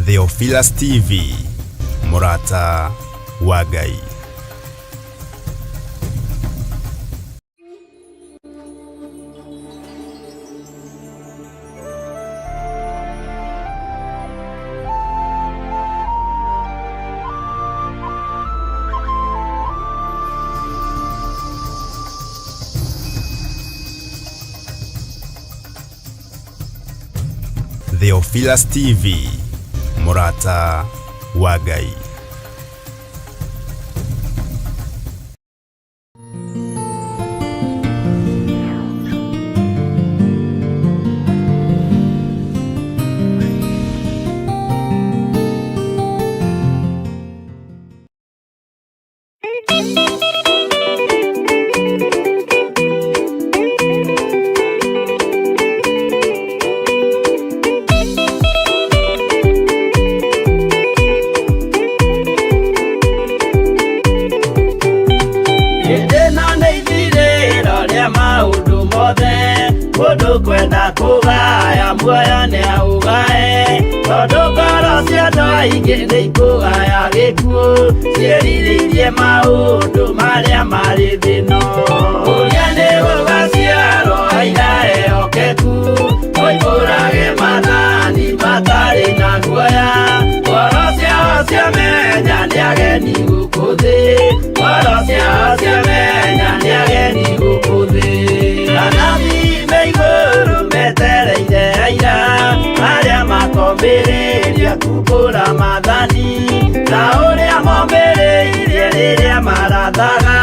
Theophilus TV, Murata wa Ngai. Theophilus TV, Murata wa Ngai. Kwenda kugaya muoyo ni augae tondu ngoro cia andũ aingĩ nĩ ikũgaya gĩkuũ ciĩrirĩirie maũndũ marĩa marĩ thĩno ũrĩa nĩ gũgaciarwo aira ehokeku oimbũrage mathani matarĩ na guoya ngoro ciao ciamenya nĩ ageni gũkũ thĩ ngoro ciao ciamenya nĩ ageni gũkũ thĩ metereire aira arĩa makombĩrĩria kumbũra mathani na ũrĩa mombĩrĩirie rĩrĩa marathaga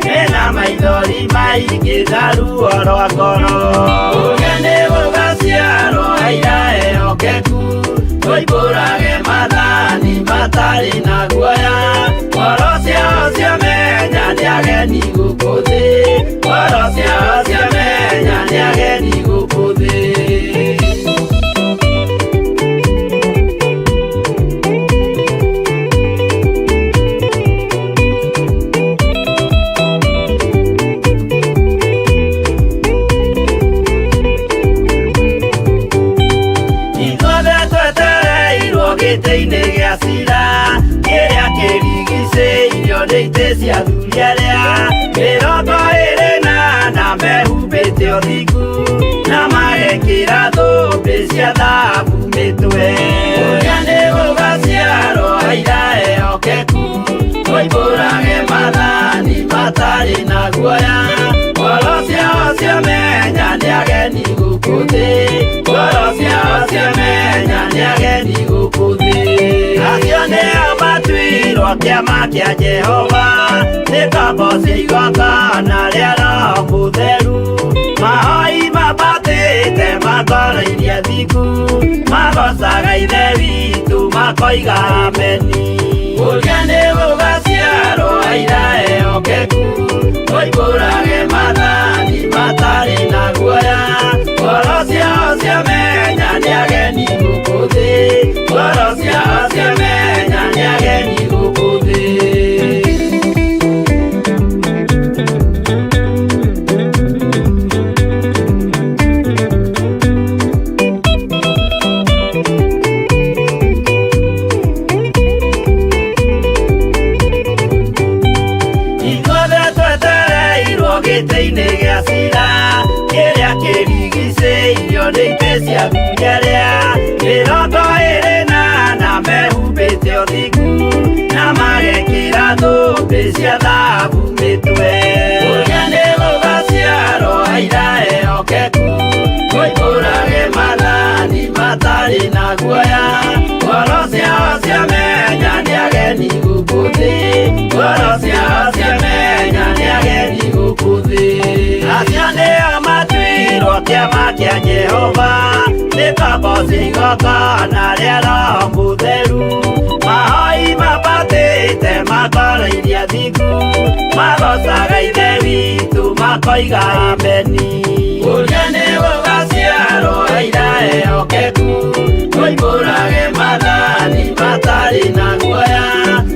mena maithori maingĩ na ruo rwa ngoro ũrĩa nĩ gũgaciarwo aira ehokeku oimbũrage mathani matarĩ na guoya ngoro ciao ciamenya nĩ ageni gũkũ thĩ ngoro ciao ciamenya nĩ ageni gũkũ thĩ. Ithuothe twetereirwo gĩtĩ-inĩ gĩa cira kĩrĩa kĩrigicĩirio nĩ itĩ cia athuri arĩa mĩrongo ĩrĩ na mehumbĩte ũthingu na magekĩra thũmbĩ cia thahabu mĩtwe ũrĩa nĩ gũgaciarwo aira ehokeku oimbũrage mathani matarĩ na guoya ngoro ciao ciamenya nĩ ageni gũkũ thĩ ngoro ciao ciamenya nĩ ageni gũkũ thĩ acio nĩo matuirwo kĩama kĩa Jehova nĩ ngombo cia igongona rĩa Roho Mũtheru mahoi mabatĩte makoro-irie thingu magocaga ithe witũ makoiga ameni ũrĩa nĩ gũgaciarwo aira ehokeku oimbũrage mathani matarĩ na guoya ngoro ciao ciamenya nĩ ageni gũkũ thĩ ngoro ciao ciamenya nĩ ageni gũkũ thĩ. Gĩtĩ-inĩ gĩa cira kĩrĩa kĩrigicĩirio nĩ itĩ cia athuri arĩa mĩrongo ĩrĩ na mehumbĩte ũthingu na magekĩra thũmbĩ cia thahabu mĩtwe ũrĩa nĩ gũgaciarwo aira ehokeku oimbũrage mathani matarĩ na guoya ngoro ciao ciamenya nĩ ageni gũkũ thĩ ngoro ciao ciamenya nĩ ageni gũkũ thĩ acio nĩo matuirwo kĩama kĩa Jehova nĩ ngombo cia igongona rĩa Roho Mũtheru mahoi mabatĩte makoro-irie thingu magocaga ithe witũ makoiga ameni ũrĩa nĩ gũgaciarwo aira ehokeku oimbũrage mathani matarĩ na guoya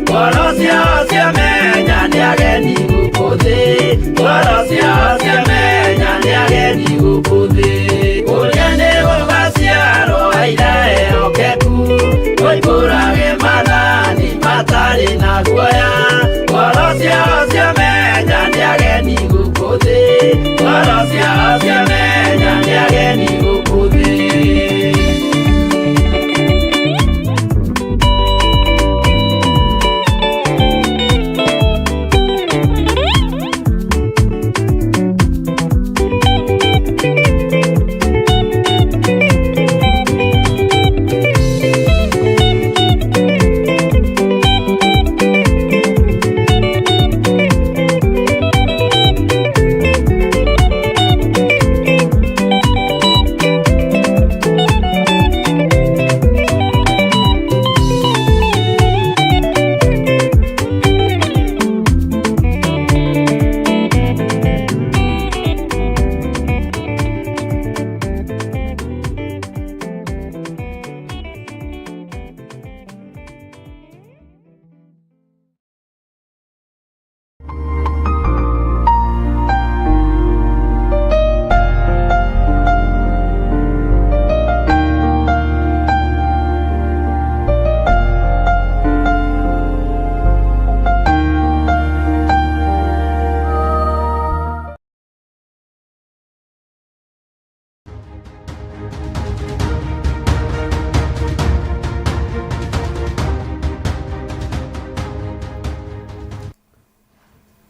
ngoro ciao ciamenya nĩ ageni gũkũ thĩ ngoro ciao ciamenya nĩ ageni gũkũ thĩ ũrĩa nĩ gũgaciarwo aira ehokeku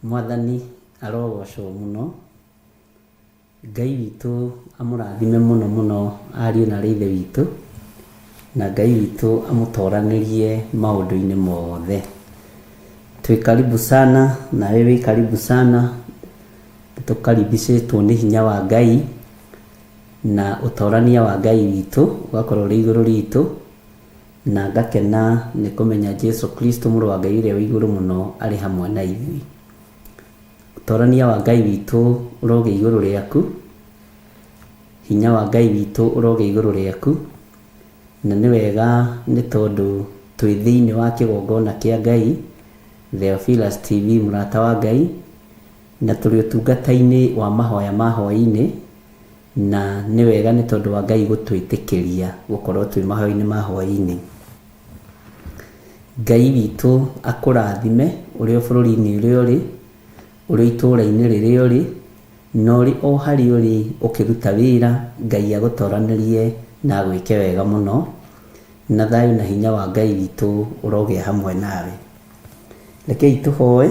Mwathani arogocwo muno. Ngai witũ amũrathime mũno mũno ariũ na ithe witũ, na Ngai witũ amũtoranĩrie maũndũ-inĩ mothe. Twĩ karibu sana, na wewe karibu sana. Tũkaribicĩtwo nĩ hinya wa Ngai na ũtorania wa Ngai witũ ũgakorwo ũrĩ igũrũ ritũ, na ngakena nĩ kũmenya Jesu Kristo mũrũ wa Ngai ũrĩa wĩ igũrũ mũno arĩ hamwe na ithuĩ. Ũtorania wa Ngai witũ ũroge igũrũ rĩaku, hinya wa Ngai witũ ũroge igũrũ rĩaku, na nĩ wega nĩ tondũ twĩ thĩinĩ wa kĩgongona kĩa Ngai, Theophilus TV mũrata wa Ngai, na tũrĩ ũtungata-inĩ wa mahoya ma hwaĩ-inĩ, na nĩ wega nĩ tondũ wa Ngai gũtwĩtĩkĩria gũkorwo twĩ mahoya-inĩ ma hwaĩ-inĩ. Ngai witũ akũrathime ũrĩ bũrũri-inĩ ũrĩa ũrĩ, ũrĩ itũũra-inĩ rĩrĩa ũrĩ, na ũrĩ o harĩa ũrĩ ũkĩruta wĩra. Ngai agũtoranĩrie na agwĩke wega mũno, na thayũ na hinya wa Ngai witũ ũrogĩa hamwe nawe. Rekei tũhoe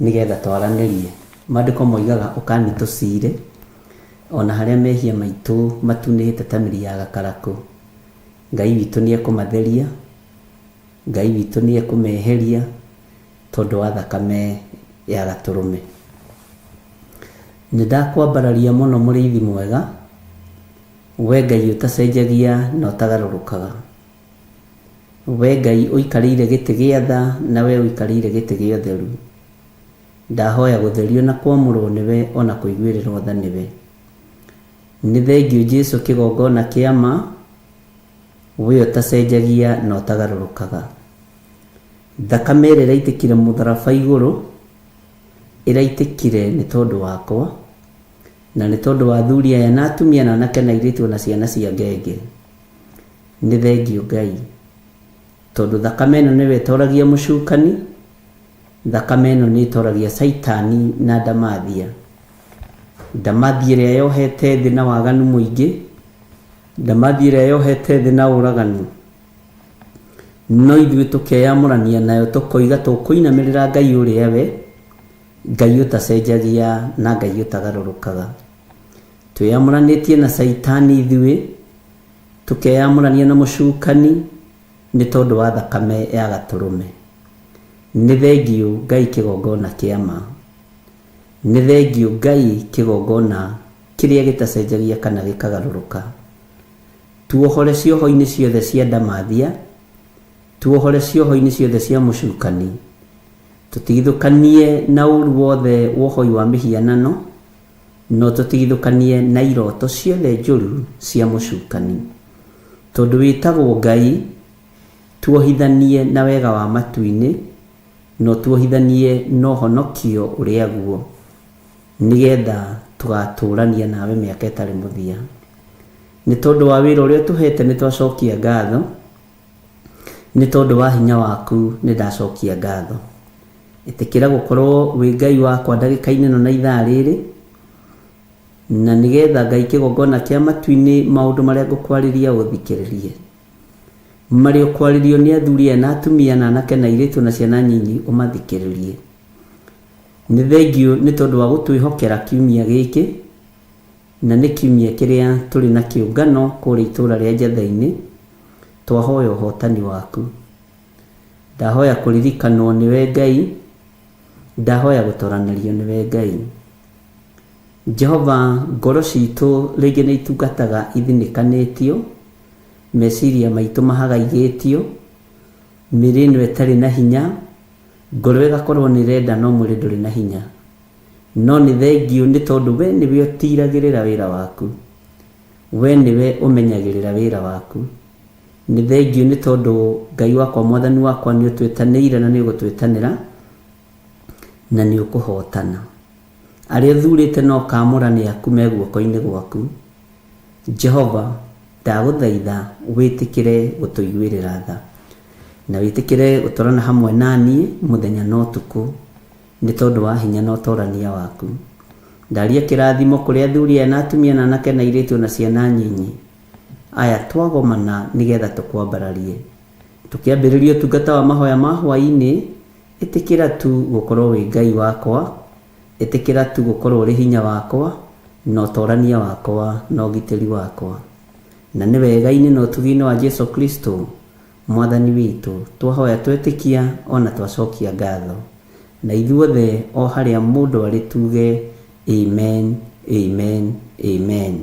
nĩgetha twaranĩrie. Maandĩko moigaga ũkani tũcire, ona harĩa mehia maitũ matunĩhĩte ta mĩri ya gakarakũ. Ngai witũ nĩ ekũmatheria, Ngai witũ nĩ ekũmeheria tondũ wa thakame ya Gatũrũme. Nĩ ndakwambararia mũno mũrĩithi mwega, we Ngai ũtacenjagia na ũtagarũrũkaga. We Ngai ũikarĩire gĩtĩ gĩa tha, na we ũikarĩire gĩtĩ gĩa ũtheru. Ndahoya gũtherio na kwamũrwo nĩwe, ona kũiguĩrĩrwo tha nĩwe. Nĩ thengiũ Jesu kĩgongona kĩa ma, we ũtacenjagia na ũtagarũrũkaga. Thakame ĩrĩa ĩraitĩkire mũtharaba igũrũ, ĩraitĩkire nĩ tondũ wakwa, na nĩ tondũ wa athuri aya na atumia na anake na airĩtu na ciana cia ngenge. Nĩ thengiũ Ngai, tondũ thakame ĩno nĩwe ĩtoragia mũcukani, thakame ĩno nĩ ĩtoragia Saitani na ndamathia. Ndamathia ĩrĩa yohete thĩ na waganu mũingĩ, ndamathia ĩrĩa yohete thĩ na ũraganu. No ithuĩ tũkeyamũrania nayo tũkoiga tũkũinamĩrĩra Ngai ũrĩa we, Ngai ũtacenjagia na Ngai ũtagarũrũkaga. Twĩyamũranĩtie na Saitani ithuĩ, tũkeyamũrania na mũcukani nĩ tondũ wa thakame ya Gatũrũme. Nĩ thengiũ Ngai kĩgongona kĩa ma, nĩ thengiũ Ngai kĩgongona kĩrĩa gĩtacenjagia kana gĩkagarũrũka. Tuohore cioho-inĩ ciothe cia ndamathia, tuohore cioho-inĩ ciothe cia mũcukani, tũtigithũkanie na ũru wothe wohoi wa mĩhianano, no tũtigithũkanie na iroto ciothe njũru cia mũcukani. Tondũ wĩtagwo Ngai, tuohithanie na wega wa matu-inĩ, no tuohithanie na ũhonokio ũrĩa guo, nĩgetha tũgatũrania nawe mĩaka ĩtarĩ mũthia. Nĩ tondũ wa wĩra ũrĩa tũhete nĩ twacokia ngatho, nĩ tondũ wa hinya waku nĩ ndacokia ngatho. Ĩtĩkĩra gũkorwo wĩ Ngai wakwa ndagĩka-inĩ ĩno na ithaa rĩrĩ, na nĩgetha Ngai kĩgongona kĩa matu-inĩ maũndũ marĩa ngũkwarĩria ũthikĩrĩrie, marĩa ũkwarĩrio nĩ athuri aya na atumia na anake na airĩtu na ciana nyinyi ũmathikĩrĩrie. Nĩ thengiũ nĩ tondũ wa gũtwĩhokera kiumia gĩkĩ, na nĩ kiumia kĩrĩa tũrĩ na kĩũngano kũrĩa itũũra rĩa Njatha-inĩ. Twahoya ũhotani waku, ndahoya kũririkanwo nĩwe Ngai, ndahoya gũtoranĩrio nĩwe Ngai. Jehova, ngoro citũ rĩngĩ nĩ itungataga ithinĩkanĩtio, meciria maitũ mahagaigĩtio, mĩrĩ ĩno ĩtarĩ na hinya, ngoro ĩgakorwo nĩ ĩrenda no mwĩrĩ ndũrĩ na hinya. No nĩ thengiũ nĩ tondũ we nĩwe ũtiragĩrĩra wĩra waku, we nĩwe ũmenyagĩrĩra wĩra waku. Nĩ thengiũ nĩ tondũ Ngai wakwa, Mwathani wakwa, nĩ ũtwĩtanĩire na nĩ ũgũtwĩtanĩra na nĩ ũkũhotana. Arĩa ũthurĩte no kaamũrani aku me guoko-inĩ gwaku. Jehova, ndagũthaitha wĩtĩkĩre gũtũiguĩrĩra tha, na wĩtĩkĩre gũtwarana hamwe naniĩ mũthenya na ũtukũ, nĩ tondũ wa hinya na ũtorania waku. Ndaria kĩrathimo kũrĩ athuri aya na atumia na anake na airĩtu na ciana nyinyi aya twagomana nĩgetha tũkwambararie, tũkĩambĩrĩria ũtungata wa mahoya ma hwaĩ-inĩ Itikira tu gukorwo wi Ngai wakwa, itikira tu gukorwo uri hinya wakwa, no torania wakwa, no giteri wakwa. Na nĩ wega-inĩ na ũtugi-inĩ wa Jesu Kristo mwathani witũ, twahoya twetikia ona twacokia ngatho. Na ithuothe o harĩa mũndũ arĩ tuge amen, amen, amen.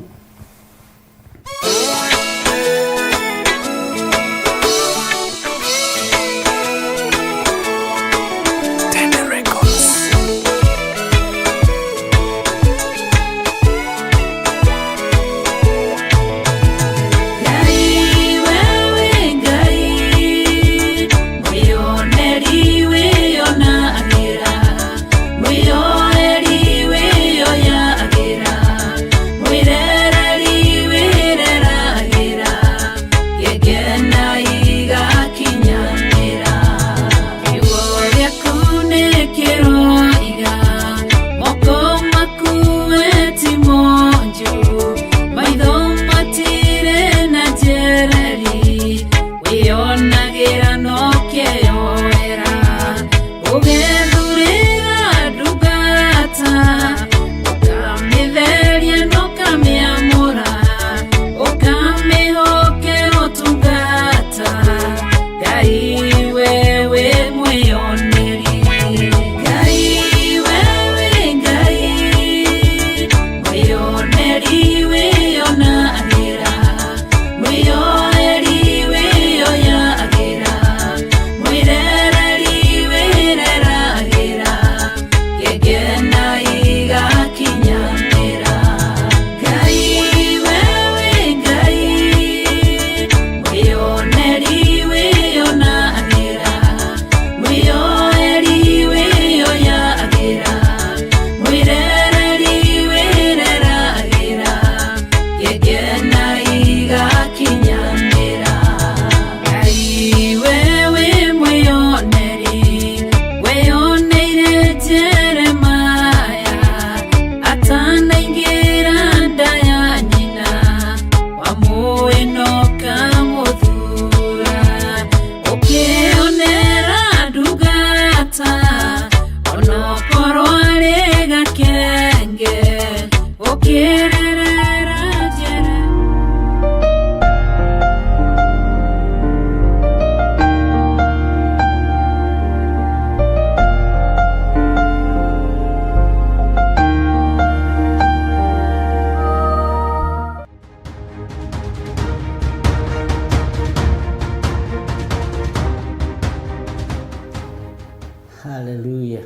Hallelujah.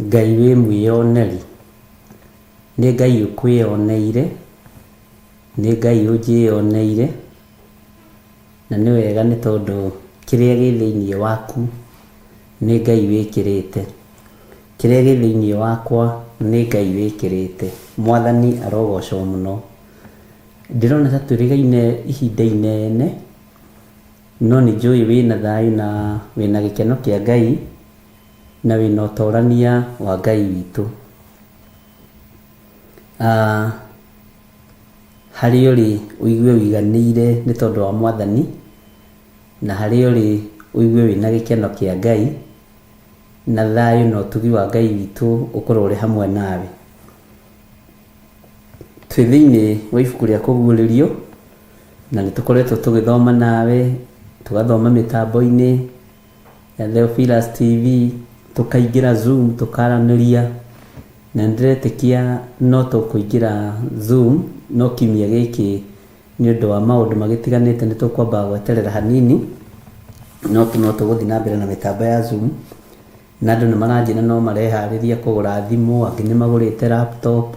Ngai wĩ mwĩoneri, nĩ Ngai ũkwĩoneire, nĩ Ngai ũnjĩoneire, na nĩ wega nĩ tondũ kĩrĩa gĩ thĩinĩ waku nĩ Ngai wĩkĩrĩte, kĩrĩa gĩ thĩinĩ wakwa nĩ Ngai wĩkĩrĩte. Mwathani arogocwo mũno. Ndĩrona ta tũrĩgaine ihinda inene, no nĩ njũĩ wĩna thayũ na wĩna gĩkeno kĩa Ngai na wĩna ũtorania wa Ngai witũ. Harĩ ũrĩ ũigue wĩiganĩire nĩ tondũ wa Mwathani, na harĩ ũrĩ ũigue wĩna gĩkeno kĩa Ngai, na thayũ na ũtugi wa Ngai witũ ũkorwo ũrĩ hamwe nawe. Twĩ thĩinĩ wa ibuku rĩa kũguũrĩrio, na nĩ tũkoretwo tũgĩthoma nawe, tugathoma mĩtambo-inĩ ya Theophilus TV, tukaingĩra Zoom tukaranĩria, na ndĩretĩkia no tũkũingĩra Zoom no kiumia gĩkĩ nĩ ũndũ wa maũndũ magĩtiganĩte nĩ tũkwamba gweterera hanini, no tũgũthiĩ na mbere na mĩtambo ya Zoom. Na andũ nĩ maranjĩra no mareharĩria kũgũra thimũ, angĩ nĩ magũrĩte laptop,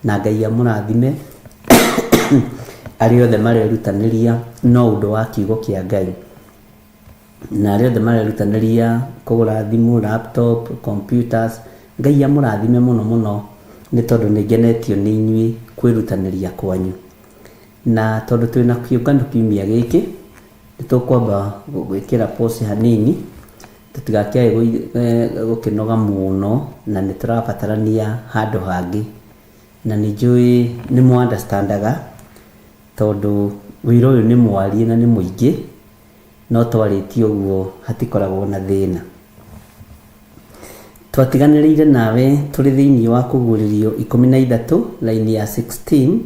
na Ngai amũrathime arĩ othe marerutanĩria no ũndũ wa kiugo kĩa Ngai, na arĩ othe marerutanĩria kũgũra thimũ, laptop, computers. Ngai amũrathime mũno mũno nĩ tondũ nĩ ngenetio nĩ inyuĩ kwĩrutanĩria kwanyu. Na tondũ twĩna kĩũngano kiumia gĩkĩ, nĩ tũkwamba gwĩkĩra pause hanini, tũtigakĩae gũkĩnoga mũno, na nĩ tũrabatarania handũ hangĩ. Na nĩ njũĩ nĩ mũ-understandaga tondũ wĩra ũyũ nĩ mwarie na nĩ mũingĩ, no twarĩtie ũguo hatikoragwo na thĩna. twatiganĩrĩire nawe tũrĩ thĩinĩ wa kũguũrĩrio 13 laini ya 16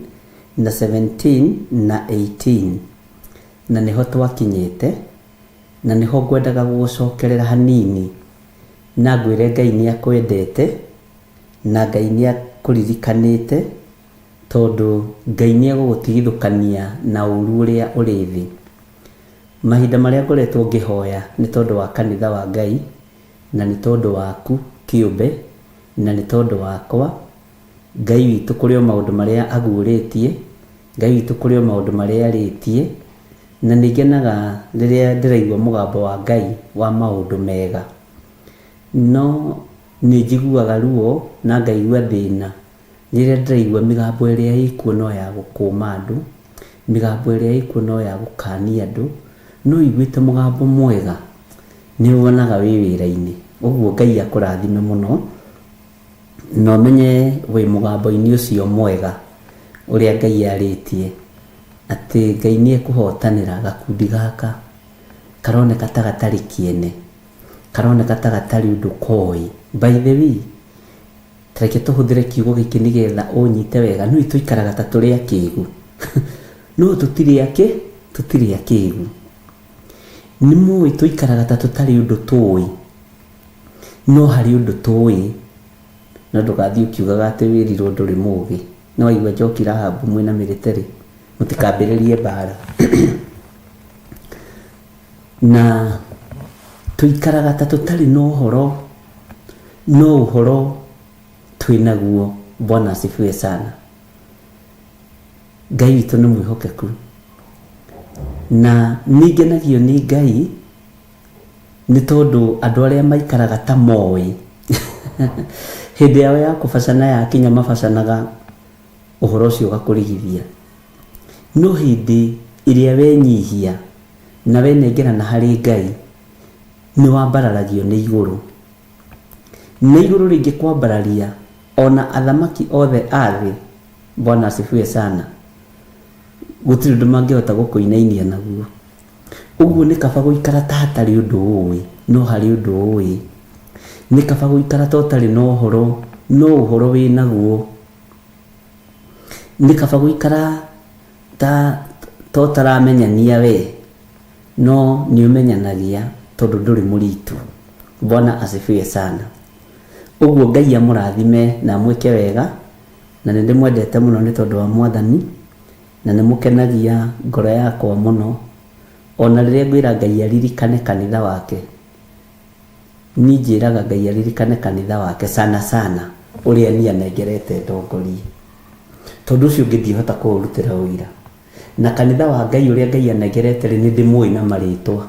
na 17 na 18, na nĩho twakinyĩte, na nĩho ngwendaga gũgũcokerera hanini na ngwĩre Ngai nĩakwendete na Ngai nĩakũririkanĩte, tondũ Ngai nĩagũgũtigithũkania na ũru ũrĩa ũrĩ thĩ. Mahinda marĩa ngoretwo ngĩhoya nĩ tondũ wa kanitha wa Ngai, na nĩ tondũ waku kĩũmbe, na nĩ tondũ wakwa. Ngai witũ kũrĩ o maũndũ marĩa aguũrĩtie, Ngai witũ kũrĩ o maũndũ marĩa arĩtie, na nĩngenaga rĩrĩa ndĩraigua mũgambo wa Ngai wa maũndũ mega. No nĩnjiguaga ruo na ngaigua thĩna rĩrĩa ndĩraigua mĩgambo ĩrĩa ĩkuo no ya gũkũũma andũ, mĩgambo ĩrĩa ĩkuo no ya gũkania andũ. No iguĩte mũgambo mwega nĩ wonaga wĩ wĩra-inĩ. Ũguo Ngai akũrathime mũno, na ũmenye wĩ mũgambo-inĩ ũcio mwega ũrĩa Ngai arĩtie, atĩ Ngai nĩekũhotanĩra gakundi gaka karoneka ta gatarĩ kĩene, karoneka ta gatarĩ ũndũ koĩ. By the way, tareke tũhũthĩre kiugo gĩkĩ nĩgetha ũnyite wega. Nĩ tũikaraga ta tũrĩ akĩĩgu no tũtirĩ akĩĩgu. Nĩ mũĩ tũikaraga ta tũtarĩ ũndũ tũĩ, no harĩ ũndũ tũĩ. No ndũgathiĩ ũkiugaga atĩ wĩrirwo ndũrĩ mũũgĩ. No waigua Njoki Rahabu mwĩna mĩrĩtĩrĩ, mũtikambĩrĩrie mbara. Na tũikaraga ta tũtarĩ na ũhoro, no ũhoro twĩnaguo. Bwana asifiwe sana. Ngai witũ nĩ mwĩhokeku, na nĩngenagio nĩ Ngai nĩ tondũ andũ arĩa maikaraga ta moĩ hĩndĩ yao ya kũbacana yakinya mabacanaga, ũhoro ũcio ũgakũrigithia. No hĩndĩ ĩrĩa wenyihia na wenengerana harĩ Ngai, nĩ wambararagio nĩ igũrũ, na igũrũ rĩngĩ kwambararia ona athamaki othe a thĩ. Bwana asifiwe sana. Gũtirĩ ũndũ mangĩhota gũkũinainia naguo. Ũguo nĩ kaba gũikara ta hatarĩ ũndũ ũĩ, no harĩ ũndũ ũĩ. Nĩ kaba gũikara ta ũtarĩ na ũhoro, no ũhoro wĩ naguo. Nĩ kaba gũikara ta ũtaramenyania we, no nĩ ũmenyanagia tondũ ndũrĩ mũritũ. Bwana asifiwe sana. Ũguo Ngai amũrathime na mwĩke wega, na nĩ ndĩmwendete mũno nĩ tondũ wa Mwathani, na nĩ mũkenagia ngoro yakwa mũno. Ona rĩrĩa ngwĩra Ngai aririkane kanitha wake, niĩ njĩraga Ngai aririkane kanitha wake sana sana ũrĩa niĩ anengerete ndongorie, tondũ ũcio ũngĩ ndihota kũũrutĩra ũira. Na kanitha wa Ngai ũrĩa Ngai anengerete nĩ ndĩmũĩ na marĩtwa.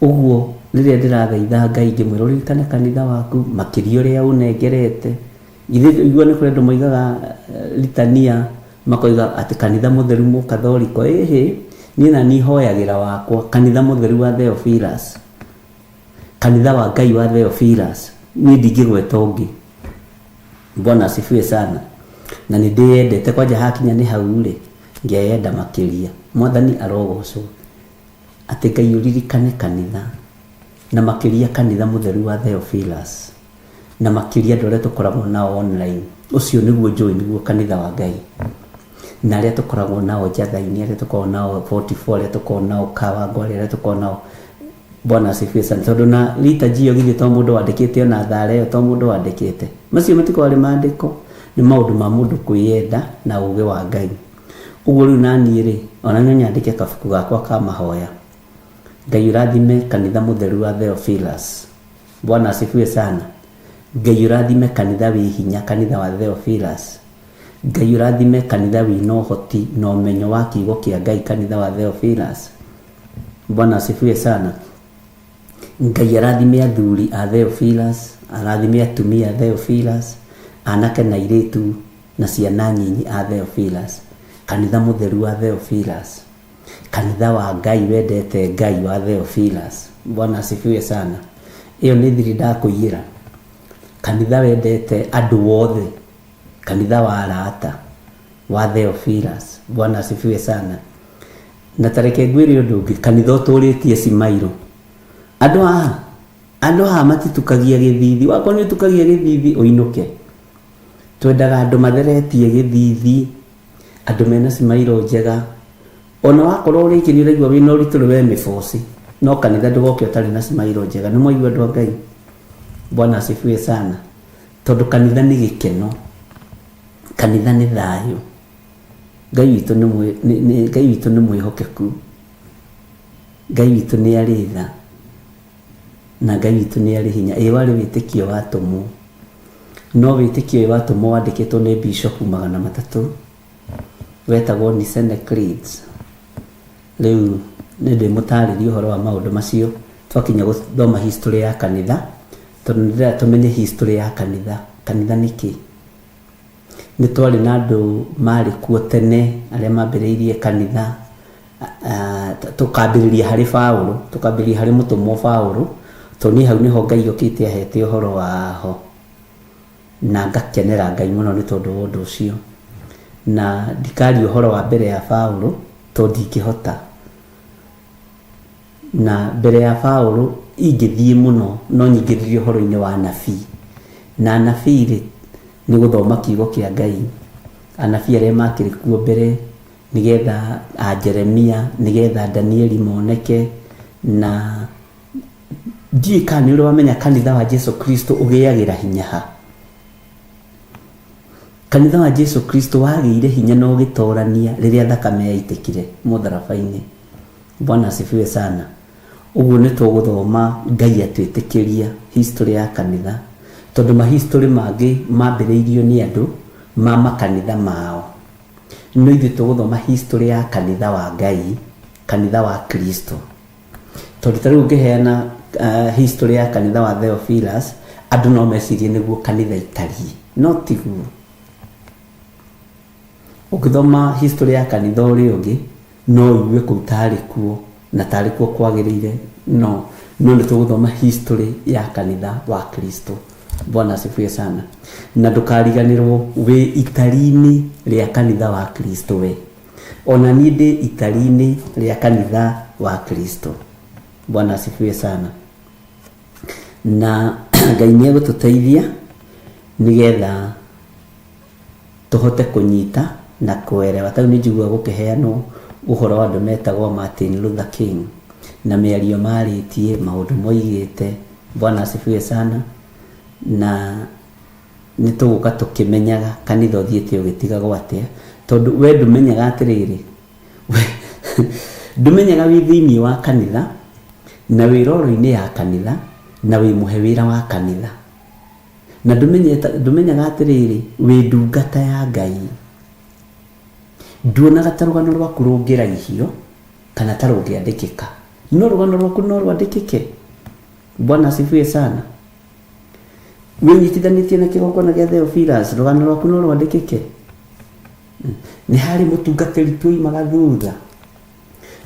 Ũguo rĩrĩa ndĩrathaitha Ngai ngĩmwĩra ũririkane kanitha waku makĩria ũrĩa ũnengerete. Igua nĩ kũrĩ andũ moigaga litania, makoiga atĩ kanitha mũtheru mũkathoriko. Niĩ na niĩ hoyagĩra wakwa kanitha mũtheru wa Theophilus, kanitha wa Ngai wa Theophilus. Niĩ ndingĩgweta ũngĩ. Bwana asifiwe sana. Na nĩ ndĩyendete, kwanja hakinya nĩ hau rĩ, ngeyenda makĩria. Mwathani arogocwo atĩ Ngai ũririkane kanitha, na makĩria kanitha mũtheru wa Theophilus, na makĩria andũ arĩa tũkoragwo nao online. Ũcio nĩguo njũĩ, nĩguo kanitha wa Ngai. Na arĩa tũkoragwo nao Njathaini, arĩa tũkoragwo nao 44, arĩa tũkoragwo nao Kawangware, arĩa tũkoragwo nao. Bwana asifiwe sana. Tondũ na liturgy ĩyo githĩ to mũndũ wandĩkĩte, ona thara ĩyo to mũndũ wandĩkĩte. Macio matikoragwo maandĩko, nĩ maũndũ ma mũndũ kwĩyenda na ũũgĩ wa Ngai. Ũguo rĩu naniĩ rĩ, ona no nyandĩke kabuku gakwa ka mahoya. Ngai ũrathime kanitha mũtheru wa Theophilus. Bwana asifiwe sana. Ngai ũrathime kanitha wĩ hinya, kanitha wa Theophilus. Ngai ũrathime kanitha wĩ na ũhoti na ũmenyo wa kiugo kĩa Ngai, kanitha wa Theophilus. Bwana asifiwe sana. Ngai arathime athuri a Theophilus, arathime atumia a Theophilus, anake na airĩtu na ciana nyinyi a Theophilus. Kanitha mũtheru wa Theophilus, kanitha wa Ngai wendete Ngai wa Theophilus. Bwana asifiwe sana. Iyo nĩ thiri ndakũiyĩra. Kanitha wendete andũ othe, kanitha wa arata wa Theophilus. Bwana asifiwe sana. Na tareke ngwĩre ũndũ ũngĩ, kanitha ũtũrĩtie Cimairo. andå haha matitukagia gä thithi, wakorwo nä tukagia gä thithi å inå twendaga andå matheretie gä thithi, andå mena cimairo njega. Ona wakorwo rä kä nä å raigua wä na å ritå rä we mä boci, no kanitha ndå goke å tarä na cimairo njega. Nä mwaigua andå a Ngai? Bwana asifiwe sana. Tondå kanitha nä gä keno, kanitha nä thayå. Ngai witå nä mwä hokeku, Ngai witå nä arä tha, na Ngai witå nä arä hinya. Warä wä tä kio watåmwo, no wä tä kio watåmwo wandä kä two nä Bishop 300 wetagwo nĩ Senecrates. Rä u nä ndä må tarä ria å horo wa maå ndå macio twakinya gå thoma history ya kanitha, tondå nä ndä tå menye history ya kanitha. Kanitha nä kä? Nä twarä na andå marä kuo tene arä a mambä rä irie kanitha, tå kambä rä ria harä Paũlũ, tå kambä rä ria harä må tåmwo Paũlũ, tondå nä hau nä ho Ngai okä te ahete å horo waho, na ngakenera Ngai må no nä tondå wa å ndå å cio. Na ndikaria å horo wa mbere ya Paũlũ tondå ndingä hota, na mbere ya Paũlũ ingä thiä må no, no nyingä rä rie å horo-inä wa anabii. Na anabii rä nä gå thoma kiugo kä a Ngai, anabii arä a makä rä kuo mbere, nä getha Jeremia, nä getha Danieli moneke. Na ndiä kana nä å rä wamenya kanitha wa Jesu Kristo å gä agä ra hinya ha. Kanitha wa Jesu Kristo wagä ire hinya na å gä torania rä rä a thakame yaitä kire må tharaba-inä. Bwana asifiwe sana. Uguo nä tå gå thoma Ngai atwä tä kä ria history ya kanitha, tondå mahistory mangä mambä rä irio nä andå ma makanitha mao. No ithuä tå gå thoma history ya kanitha wa Ngai, kanitha wa Kristo. Tondå ta rä u ngä heana history ya kanitha wa Theophilus, andå no mecirie nä guo kanitha itariä, no tiguo. Å ngä thoma history ya kanitha å rä å ngä, no igue kå u tarä kuo na tarä kuo kwagä rä ire, no nä tå gå thoma history ya kanitha wa Kristo. Bwana asifiwe sana. Na ndukariganirwo wi itari-inĩ rĩa kanitha wa Kristo we. Ona niĩ ndĩ itari-inĩ rĩa kanitha wa Kristo. Bwana asifiwe sana. Na Ngai nĩ egũtũteithia nĩgetha tũhote kũnyita na kuelewa. Tau nĩ njigua gũkĩheanwo ũhoro wa andũ metagwo Martin Luther King, na mĩario marĩtie maũndũ moigĩte. Bwana asifiwe sana. Na nĩ tũgũka tũkĩmenyaga kanitha ũthiĩte ũgĩtigagwo atĩa, tondũ we ndũmenyaga atĩrĩrĩ, ndũmenyaga wĩ thĩinĩ wa kanitha na wĩ roro-inĩ ya kanitha na wĩ mũhe wĩra wa kanitha, na ndũmenyaga atĩrĩrĩ wĩ ndungata ya Ngai. Nduonaga ta rũgano rwaku rũngĩraihio kana ta rũngĩandĩkĩka, no rũgano rwaku no rwandĩkĩke. Bwana asifiwe sana. Wĩnyitithanĩtie na kĩgongona gĩa Theophilus, rũgano rwaku no rwandĩkĩke. Nĩ harĩ mũtungatĩri tuoimaga thutha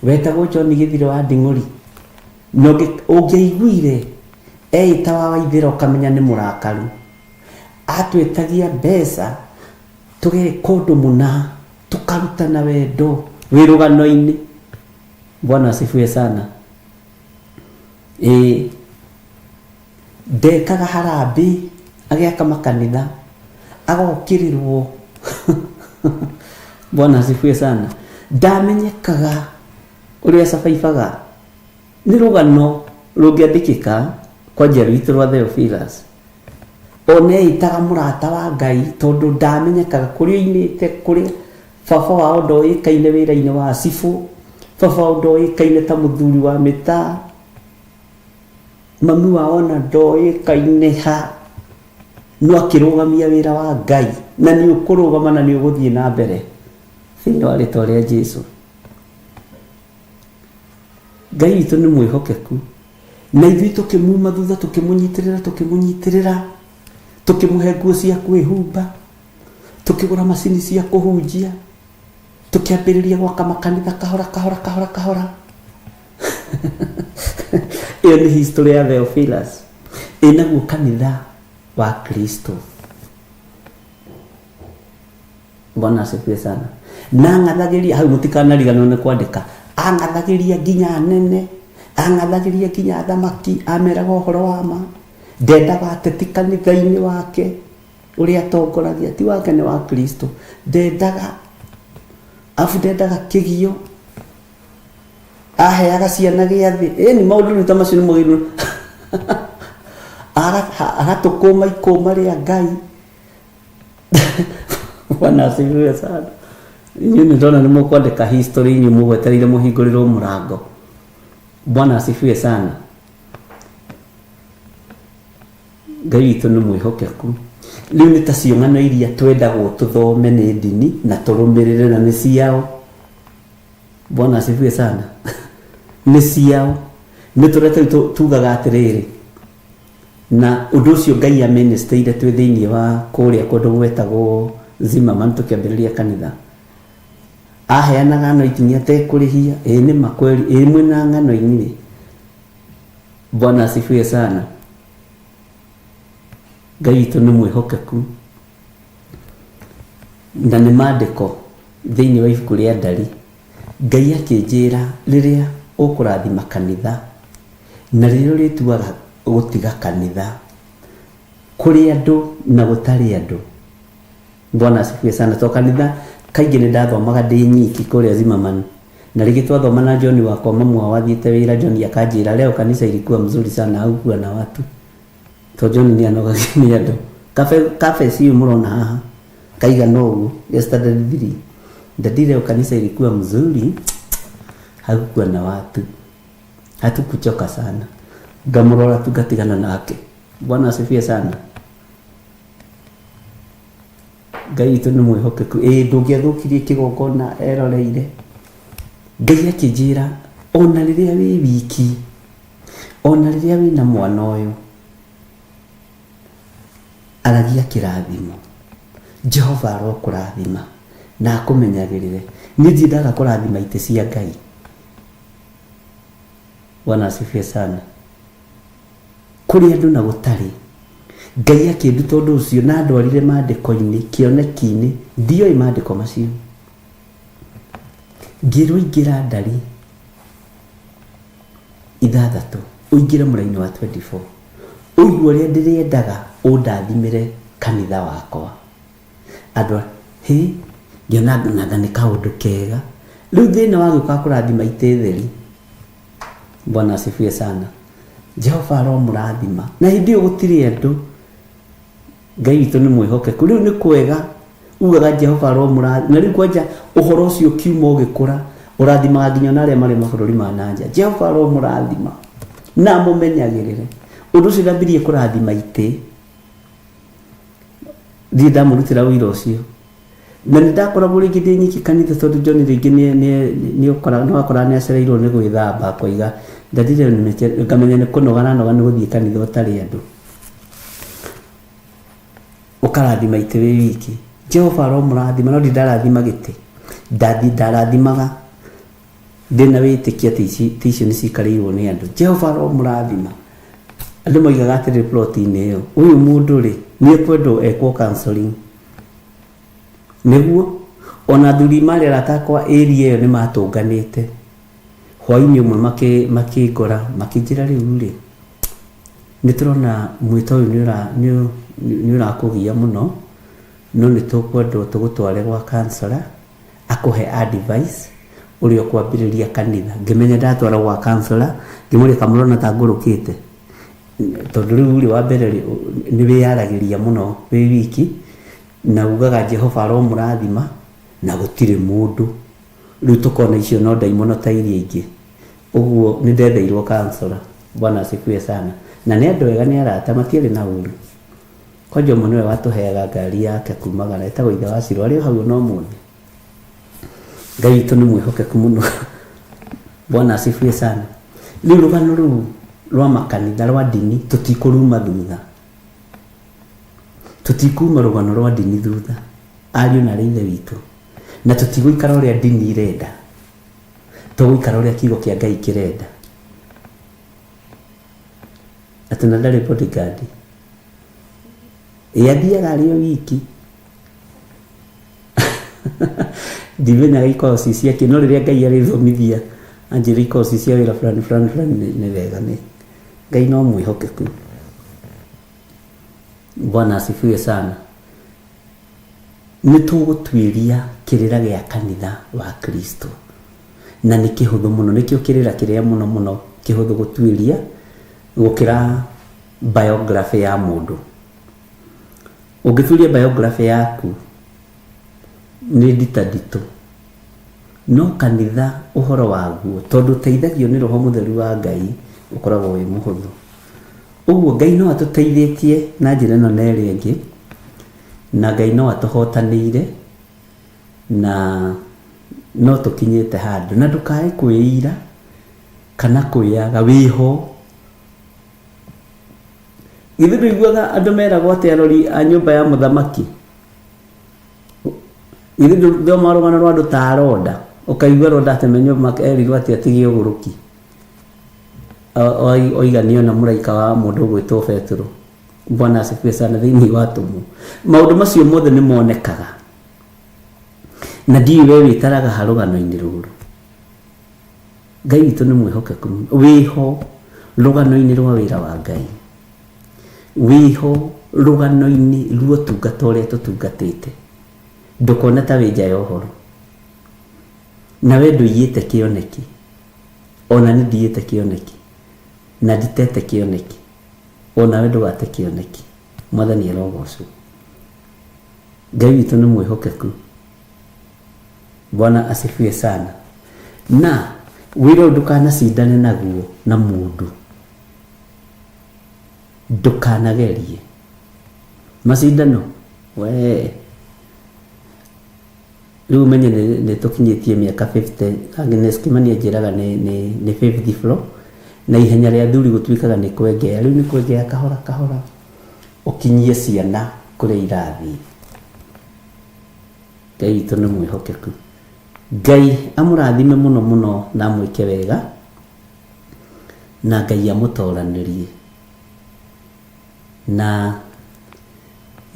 wetagwo John Gĩthiro wa Nding'ũri, na ũngĩaiguire eĩta wa Waithĩra ũkamenya nĩ mũrakaru. Atwĩtagia mbeca tũgeka ũndũ mũna, tũkarutana wendo wĩ rũgano-inĩ. Bwana asifiwe sana. Ndekaga harambĩ agĩaka makanitha agokĩrĩrwo. Bwana asifiwe sana. Ndamenyekaga ũrĩa acabaibaga. Nĩ rũgano rũngĩandĩkĩka kwa njiarwa itũ rwa Theophilus. Ona eĩtaga mũrata wa Ngai tondũ ndamenyekaga kũrĩa oimĩte, kũrĩa baba wao ndoĩkaine wĩra-inĩ wa cibũ, baba wao ndoĩkaine ta mũthuri wa mĩtaa, mami wao ona ndoĩkaine ha, no akĩrũgamia wĩra wa Ngai, na nĩ ũkũrũgama na nĩ ũgũthiĩ na mbere thĩinĩ wa rĩĩtwa rĩa Jesũ. Ngai witũ nĩ mwĩhokeku, na ithuĩ tũkĩmuma thutha tũkĩmũnyitĩrĩra, tũkĩmũhe nguo cia kwĩhumba, tũkĩgũra macini cia kũhunjia, tũkĩambĩrĩria gwaka makanitha kahora. Ĩyo nĩ history ya Theophilus, ĩnaguo kanitha wa Kristo. Bwana asifiwe sana. Na ng'athagĩria hau mũtikanariganwo nĩ kwandĩka, ang'athagĩria nginya nene, angathagiria kinya thamaki ameraga uhoro wa ma ndendaga ateti kanitha-inĩ wake uria atongoragia ti wake ni wa Kristo ndendaga kĩgio aheaga ciana gĩathĩ ni maũndũ nĩ ta macio nĩ mũgĩrĩru agatukũma ikũma rĩa Ngai Bwana asifiwe sana. Inyuĩ nĩ ndona nĩ mũkwandĩka history inyuĩ mũgwetereire mũhingũrĩrwo mũrango. Bwana asifiwe sana. Ngai witũ nĩ mwĩhokeku. Rĩu nĩ ta ciũngano iria twendagwo tũthome nĩ ndini na tũrũmĩrĩre na nĩ ciao. Bwana asifiwe sana. Nĩ ciao. Nĩ tũrete tugaga atĩrĩrĩ na ũndũ ũcio Ngai amenesteire twĩ thĩinĩ wa kũrĩa kũndũ gwetagwo Zimmerman tũkĩambĩrĩria kanitha. Aheanaga anointing atekũrĩhia nĩ makweli mwĩna ng'ano-inĩ. Bwana asifiwe sana. Ngai witũ nĩ mwĩhokeku na nĩ maandĩko thĩinĩ wa ibuku rĩa Ndari. Ngai akĩnjĩra rĩrĩa ũkũrathima kanitha na rĩrĩa ũrĩtuaga gũtiga kanitha kũrĩ andũ na gũtarĩ andũ. Bwana asifiwe sana. To kanitha kaingĩ nĩ ndathomaga ndĩ nyiki kũrĩa Zimmerman na rĩngĩ twathoma na John wakwa mamu wathiĩte wĩra John akanjĩra leo kanisa ilikuwa mzuri sana haukuwa na watu. To John nĩ anogaga nĩ andũ kafe si mũrona haha kaigana ũguo yesterday 3 ndadile kanisa ilikuwa mzuri hakukuwa na watu hatukuchoka sana ngamurora tugatigana nake. Bwana asifiwe sana. Ngai witũ nĩ mwĩhokeku ndũngĩathũkirie kĩgongona eroreire. Ngai akĩnjĩra ona rĩrĩa wĩ wiki ona rĩrĩa wĩna mwana ũyũ aragia kĩrathimo Jehova arokũrathima na akũmenyagĩrĩre. Nĩ ndiendaga kũrathima itĩ cia Ngai. Bwana asifiwe sana. Kũrĩ andũ na gũtarĩ Ngai akĩnduta ũndũ ũcio na ndwarire maandĩko-inĩ kĩoneki-inĩ ndioĩ maandĩko macio. Ngĩrwo ingĩra Ndari 6 ũingĩre mũraini wa 24 ũigua ũrĩa ndĩrĩendaga ũndathimĩre kanitha wakwa. Andũ ngĩona nĩ kaũndũ kega. Rĩu thĩna wa gũka kũrathima itĩ theri. Bwana asifiwe sana. Jehova aromũrathima na hĩndĩ ĩyo gũtirĩ andũ. Ngai witũ nĩ mwĩhokeku. Rĩu nĩ kwega ugaga Jehova aromũrathima na rĩu kwanja ũhoro ũcio kiuma ũgĩkũra ũrathimaga nginya na arĩa marĩ mabũrũri ma nanja. Jehova aromũrathima na mũmenyagĩrĩre. Ũndũ ũcio ndambirie kũrathima itĩ thiĩ ndamũrutĩra wĩra ũcio na nĩ ndakoragwo rĩngĩ ndĩ nyiki kanitha tondũ John rĩngĩ nĩ wakora nĩ acereirwo nĩ gwĩthamba koiga ndadire ngamenya nĩ kũnoga nĩ gũthiĩ kanitha ũtarĩ andũ ũkarathima itĩ wĩ wiki. Jehova aromũrathima no ndarathima gĩtĩ ndarathimaga ndĩna wĩtĩkia atĩ icio nĩ cikarĩirwo nĩ andũ. Jehova aromũrathima. Andũ moigaga atĩrĩ ploti-inĩ ĩyo ũyũ mũndũ rĩ nĩ ekwendwo ekwo counseling nĩguo ona thuri marĩ aratakwa area ĩyo nĩ matũnganĩte hwaĩ-inĩ ũmwe makĩngora makĩnjĩra rĩu rĩ nĩ tũrona mwĩto ũyũ nĩ ũrakũgia mũno no nĩ tũkwendwo tũgũtware gwa counselor akũhe advice ũrĩa ũkwambĩrĩria kanitha. Ngĩmenya ndatwara gwa counselor ngĩmũrĩka mũrona ta ngũrũkĩte tondũ rĩu wa mbere nĩ wĩyaragĩria mũno wĩ wiki na ugaga Jehova aromũrathima na gũtirĩ mũndũ. Rĩu tũkona icio no ndaimono ta iria ingĩ ũguo nĩ ndetheirwo counselor. Bwana asifiwe sana. Na nĩ andũ ega nĩ arata matiarĩ na ũru. Kwanja mũno we watũheaga ngari yake kumagara etagwo ithe wa Ciro arĩ hau no mũthĩ. Ngai witũ nĩ mwĩhokeku mũno. Bwana asifiwe sana. Rĩu rũgano rũu rwa makanitha rwa ndini tũtikũruma thutha. Tũtikuma rũgano rwa ndini thutha. Ariũ na ithe witũ. Na tũtigũikara ũrĩa ndini irenda. Tũgũikara ũrĩa kiugo kĩa Ngai kĩrenda. Atĩ na ndarĩ bodyguard. Yathiaga arĩ o wiki. Ndimenyaga ikorwo cicia kĩ no rĩrĩa Ngai arĩthomithia anjĩra ikoci cia wĩra fulani nĩ wega, nĩ Ngai no mwĩhokeku. Bwana asifiwe sana. Nĩ tũgũtuĩria kĩrĩra gĩa kanitha wa Kristo, na nĩ kĩhũthũ mũno, nĩkĩo kĩrĩra kĩrĩa mũno kĩhũthũ gũtuĩria gũkĩra biography ya mũndũ. Ũngĩtuĩria biography yaku nĩ nditũ, no kanitha ũhoro waguo tondũ teithagio nĩ Roho Mũtheru wa Ngai ũkoragwo wĩ mũhũthũ. Ũguo Ngai no atũteithĩtie na njĩra ĩno na ĩrĩa ĩngĩ, na Ngai no atũhotanĩire, na no tũkinyĩte handũ, na ndũkae kwĩira kana kwĩyaga wĩho. Githĩ ndũiguaga andũ meragwo atĩ arori a nyũmba ya mũthamaki, githĩ ndũthoma rũgano rwa andũ ta Roda, ũkaigua Roda atĩ mũthamaki erirwo atĩ atige ũgũrũki, oiganio na mũraika wa mũndũ ũgwĩtwo Petro. Bwana asifiwe sana. Thĩinĩ wa tũmũ maũndũ macio mothe nĩ monekaga, na ndiũĩ we wĩtaraga ha rũgano-inĩ rũrũ. Ngai witũ nĩ mwĩhokeku, wĩho rũgano-inĩ rwa wĩra wa Ngai, wĩho rũgano-inĩ rwa ũtungata ũrĩa tũtungatĩte. Ndũkona ta wĩ nja ya ũhoro, na we ndũiyĩte kĩoneki, ona nĩ ndiyĩte kĩoneki, na nditete kĩoneki, ona we ndũgate kĩoneki. Mwathani arogocwo. Ngai witũ nĩ mwĩhokeku. Bwana asifiwe sana. Na wĩra ndũkanacindane naguo na mũndũ, ndũkanagerie macindano. We rĩu menye nĩ tũkinyĩtie mĩaka 50. Agnes Kimani anjĩraga nĩ 50th floor, na ihenya rĩa thuri gũtuĩkaga nĩ kwengea. Rĩu nĩ kwengea kahora ũkinyie ciana kũrĩa irathi. Ngai witũ nĩ mwĩhokeku. Ngai amũrathime mũno na amwĩke wega, na Ngai amũtoranĩrie, na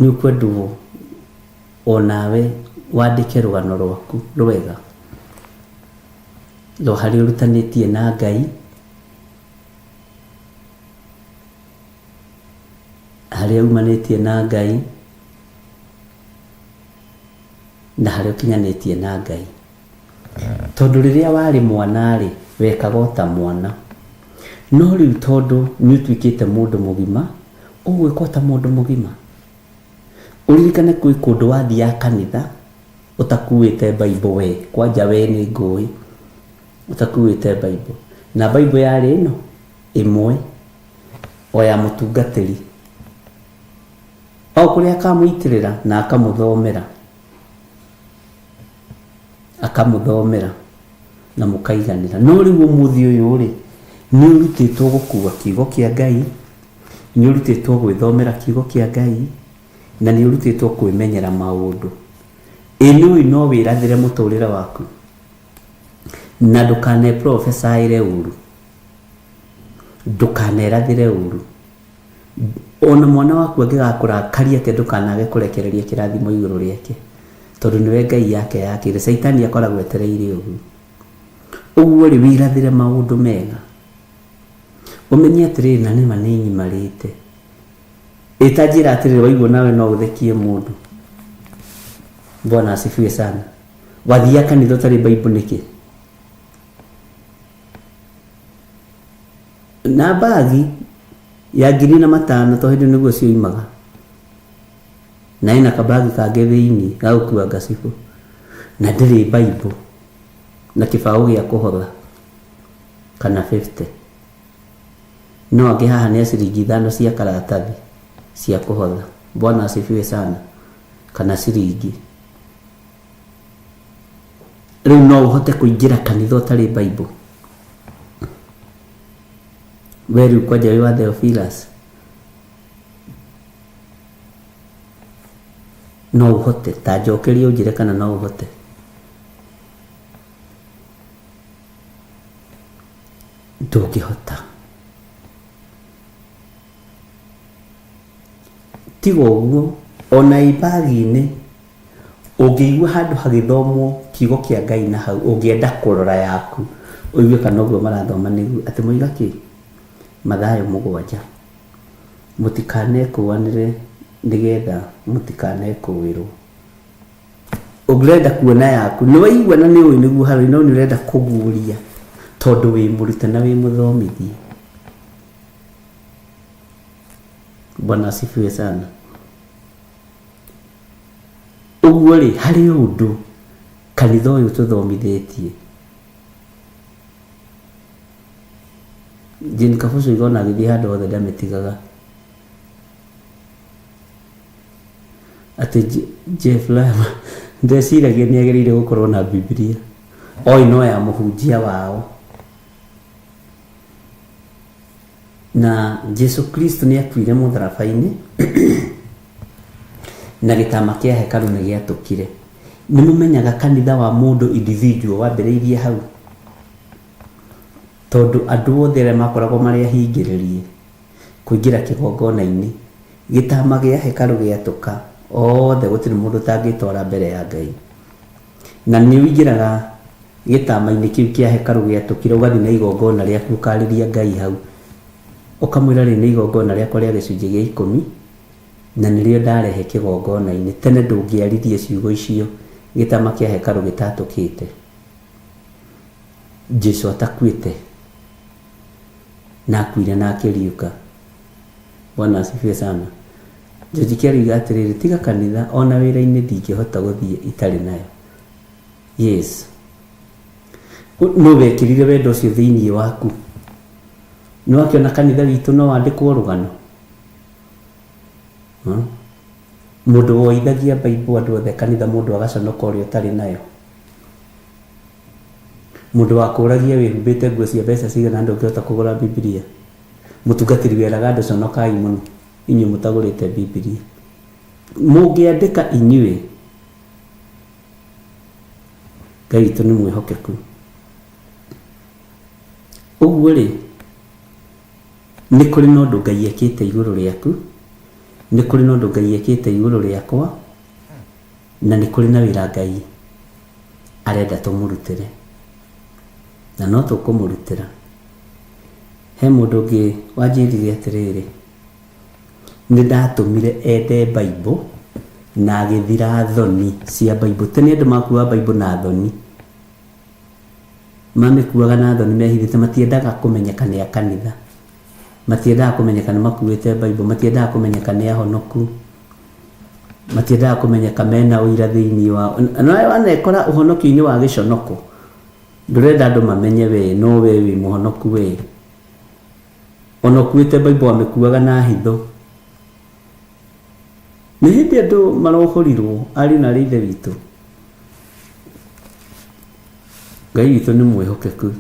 nĩ ũkwendwo onawe wandĩke rũgano rwaku rwega rwa harĩa ũrutanĩtie na Ngai, harĩa umanĩtie na Ngai, na harĩa ũkinyanĩtie na Ngai. Tondũ rĩrĩa warĩ mwana-rĩ wekaga ta mwana, no rĩu tondũ nĩ ũtuĩkĩte mũndũ mũgima, ũgwĩka ta mũndũ mũgima. Ũririkane kwĩ kũndũ wathiaga kanitha ũtakuĩte Bible. We kwanja we nĩ ngũĩ ũtakuĩte Bible, na Bible yarĩ ĩno ĩmwe o ya mũtungatĩri, o kũrĩa akamũitĩrĩra na akamũthomera na mũkaiganĩra. No rĩu ũmũthĩ ũyũ-rĩ nĩ ũrutĩtwo gũkua kiugo kĩa Ngai, nĩ ũrutĩtwo gwĩthomera kiugo kĩa Ngai, na nĩ ũrutĩtwo kwĩmenyera maũndũ. Ĩno no wĩrathĩre mũtũrĩre waku, na ndũkane prophesy ũru, ndũkanerathĩre ũru. Ona mwana waku angĩgakũrakaria atĩ ndũkanage kũrekereria kĩrathimo igũrũ rĩake, tondũ nĩwe Ngai yake yakĩre. Saitani akoragwo etereire ũguo. Ũguo rĩ wĩrathĩre maũndũ mega, ũmenye atĩrĩrĩ, na nĩma nĩ nyimarĩte. Ĩtanjĩra atĩrĩrĩ, waigua nawe no ũthekie mũndũ. Bwana asifiwe sana. Wathiaga kanitha ũtarĩ Bible nĩkĩ? Na bagi ya 5,000 to hĩndĩ nĩguo cioimaga, na ĩna kabagi kangĩ thĩinĩ ga gũkua gacibu, na ndĩrĩ Bible na kĩbaũ gĩa kũhotha kana 50. No angĩ haha nĩ ciringi 5 cia karatathi cia kũhotha. Bwana asifiwe sana. Kana ciringi. Rĩu no ũhote kũingĩra kanitha ũtarĩ Bible. We rĩu kwanja wĩ wa Theophilus, no ũhote? Ta njokerie ũnjĩre kana no ũhote. Ndũngĩhota. Tiga ũguo, ona ibagi-inĩ ũngĩigua handũ hagĩthomwo kiugo kĩa Ngai na hau ũngĩenda kũrora yaku, uigue kana ũguo marathoma nĩguo atĩ moiga kĩ Mathayo 7 mũtikanekũanĩre nĩgetha mũtikanekũĩrwo. Ũngĩrenda kuona yaku nĩ waigua na nĩ ũĩ nĩguo harĩ no nĩ ũrenda kũguũria tondũ wĩ mũrute na wĩ mũthomithie. Bwana asifiwe sana. Ũguo rĩ harĩ ũndũ kanitha ũyũ tũthomithĩtie Jane Kabuso igona agĩthiĩ handũ hothe ndamĩtigaga atĩ Jeff Lama ndeciragia nĩ agĩrĩire gũkorwo na Biblia oi no ya mũhunjia wao na Jesu Kristo nĩ akuire mũtharaba-inĩ na gĩtama kĩa hekalu nĩ gĩatũkire. Nĩ mũmenyaga kanitha wa mũndũ individual wambĩrĩirie hau tondũ andũ othe arĩa makoragwo marĩ ahingĩrĩrie kũingĩra kĩgongona-inĩ gĩtama gĩa hekalu gĩatũka othe gũtirĩ mũndũ tangĩtwara mbere ya Ngai. Na nĩ ũingĩraga gĩtama-inĩ kĩu kĩa hekalu gĩatũkire ũgathiĩ na igongona rĩaku ũkarĩria Ngai hau ũkamwĩra rĩ nĩ igongona rĩakwa rĩa gĩcunjĩ gĩa 10 na nĩrĩo ndarehe kĩgongona-inĩ. Tene ndũngĩaririe ciugo icio gĩtama kĩa hekalu gĩtatũkĩte, Jesu atakuĩte na akuire na akĩriũka. Bwana asifiwe sana. George Kĩariga atĩrĩrĩ tiga kanitha ona wĩra-inĩ ndingĩhota gũthiĩ itarĩ nayo. Yes, no wekĩrire wendo ũcio thĩinĩ waku. Nĩ wakĩona kanitha witũ no wandĩkwo rũgano mũndũ woithagia Bible andũ othe kanitha mũndũ agaconoka ũrĩa ũtarĩ nayo, mũndũ wakũragia wĩhumbĩte nguo cia mbeca cigana ndũngĩhota kũgũra Biblia. Mũtungatĩri weraga andũ conokai mũno inyuĩ mũtagũrĩte Biblia. Mũngĩandĩka inyuĩ Ngai witũ nĩ mwĩhokeku. Ũguo rĩ nĩ kũrĩ na ũndũ Ngai ekĩte igũrũ rĩaku, nĩ kũrĩ na ũndũ Ngai ekĩte igũrũ rĩakwa, na nĩ kũrĩ na wĩra Ngai arenda tũmũrutĩre na no tũkũmũrutĩra. He mũndũ ũngĩ wanjĩrire atĩrĩrĩ nĩ ndatũmire ende Bible na agĩthira thoni cia Bible. Tene andũ makuaga Bible na thoni, mamĩkuaga na thoni mehithĩte, matiendaga kũmenyeka nĩ a kanitha, matiendaga kũmenyeka nĩ makuĩte Bible, matiendaga kũmenyeka nĩ ahonoku, matiendaga kũmenyeka mena ũira thĩinĩ wao. Nawe wanekora ũhonokio-inĩ wa gĩconoko ndũrenda andũ mamenye we no we wĩ mũhonoku we, ona ũkuĩte Bible wamĩkuaga na hitho. Nĩ hĩndĩ andũ marohorirwo ari na ithe witũ. Ngai witũ nĩ mwĩhokeku.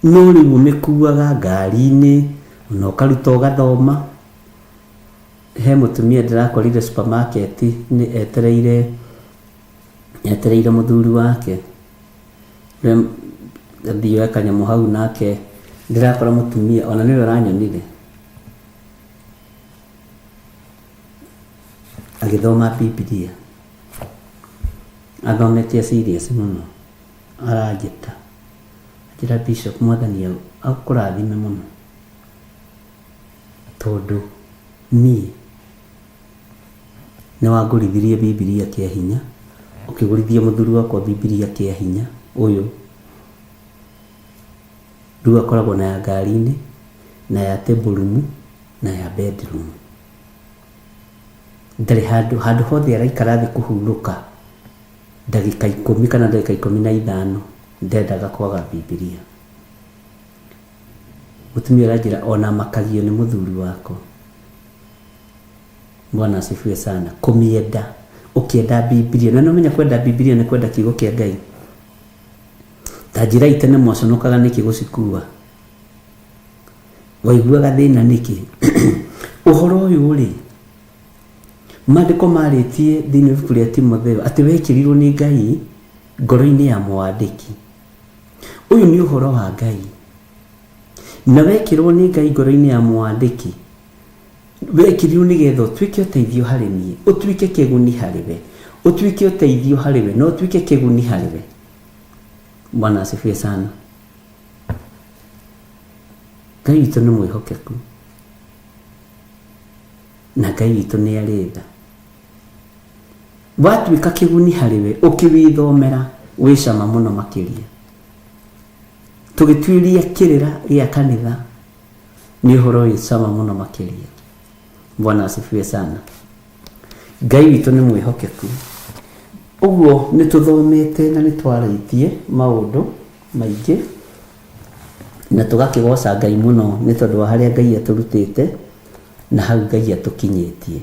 No rĩu ũmĩkuaga ngari-inĩ na ũkaruta ũgathoma. He mũtumia ndĩrakorire supermarket nĩ etereire mũthuri wake thiĩ kanyamũ hau nake ndĩrakora mũtumia ona nĩwe aranyonire agĩthoma Biblia, athometie serious mũno, aranjĩta njĩra Bishop Mwathani akũrathime mũno tondũ niĩ nĩ wangũrithirie Biblia kĩa hinya, ũkĩgũrithia mũthuri wakwa Biblia kĩa hinya ũyũ. Rĩu akoragwo na ya ngari-inĩ na ya table room na ya bedroom. Ndarĩ handũ hothe araikara thĩ kũhurũka ndagĩka 10 kana ndagĩka 15 ndendaga kwaga Biblia. Mũtumia aranjĩra ona makagio nĩ mũthuri wako. Bwana asifiwe sana. Kũmienda, ũkĩenda Biblia na nĩmenya kwenda Biblia nĩ kwenda kiugo kĩa Ngai. Ta njĩra itene mwaconokaga nĩkĩ gũcikua, waiguaga thĩna nĩkĩ? Ũhoro ũyũ rĩ maandĩko marĩtie thĩinĩ wa ibuku rĩa Timotheo atĩ wekĩrirwo nĩ Ngai ngoro-inĩ ya mwandĩki. Ũyũ nĩ ũhoro wa Ngai, na wekĩrwo nĩ Ngai ngoro-inĩ ya mwandĩki, wekĩrirwo nĩgetha ũtuĩke ũteithio harĩ niĩ, ũtuĩke kĩguni harĩ we, ũtuĩke ũteithio harĩ we, no ũtuĩke kĩguni harĩ we. Bwana asifiwe sana. Ngai witũ nĩ mwĩhokeku na Ngai witũ nĩ arĩ tha. Watuĩka kĩguni harĩwe ũkĩwĩthomera wĩ cama mũno makĩria. Tũgĩtuĩria kĩrĩra gĩa kanitha nĩ ũhoro wĩ cama mũno makĩria. Bwana asifiwe sana. Ngai witũ nĩ mwĩhokeku. Ũguo nĩ tũthomete na nĩ twarĩtie maũndũ maingĩ na tũgakĩgoca Ngai mũno nĩ tondũ wa harĩa Ngai atũrutĩte na hau Ngai atũkinyĩtie.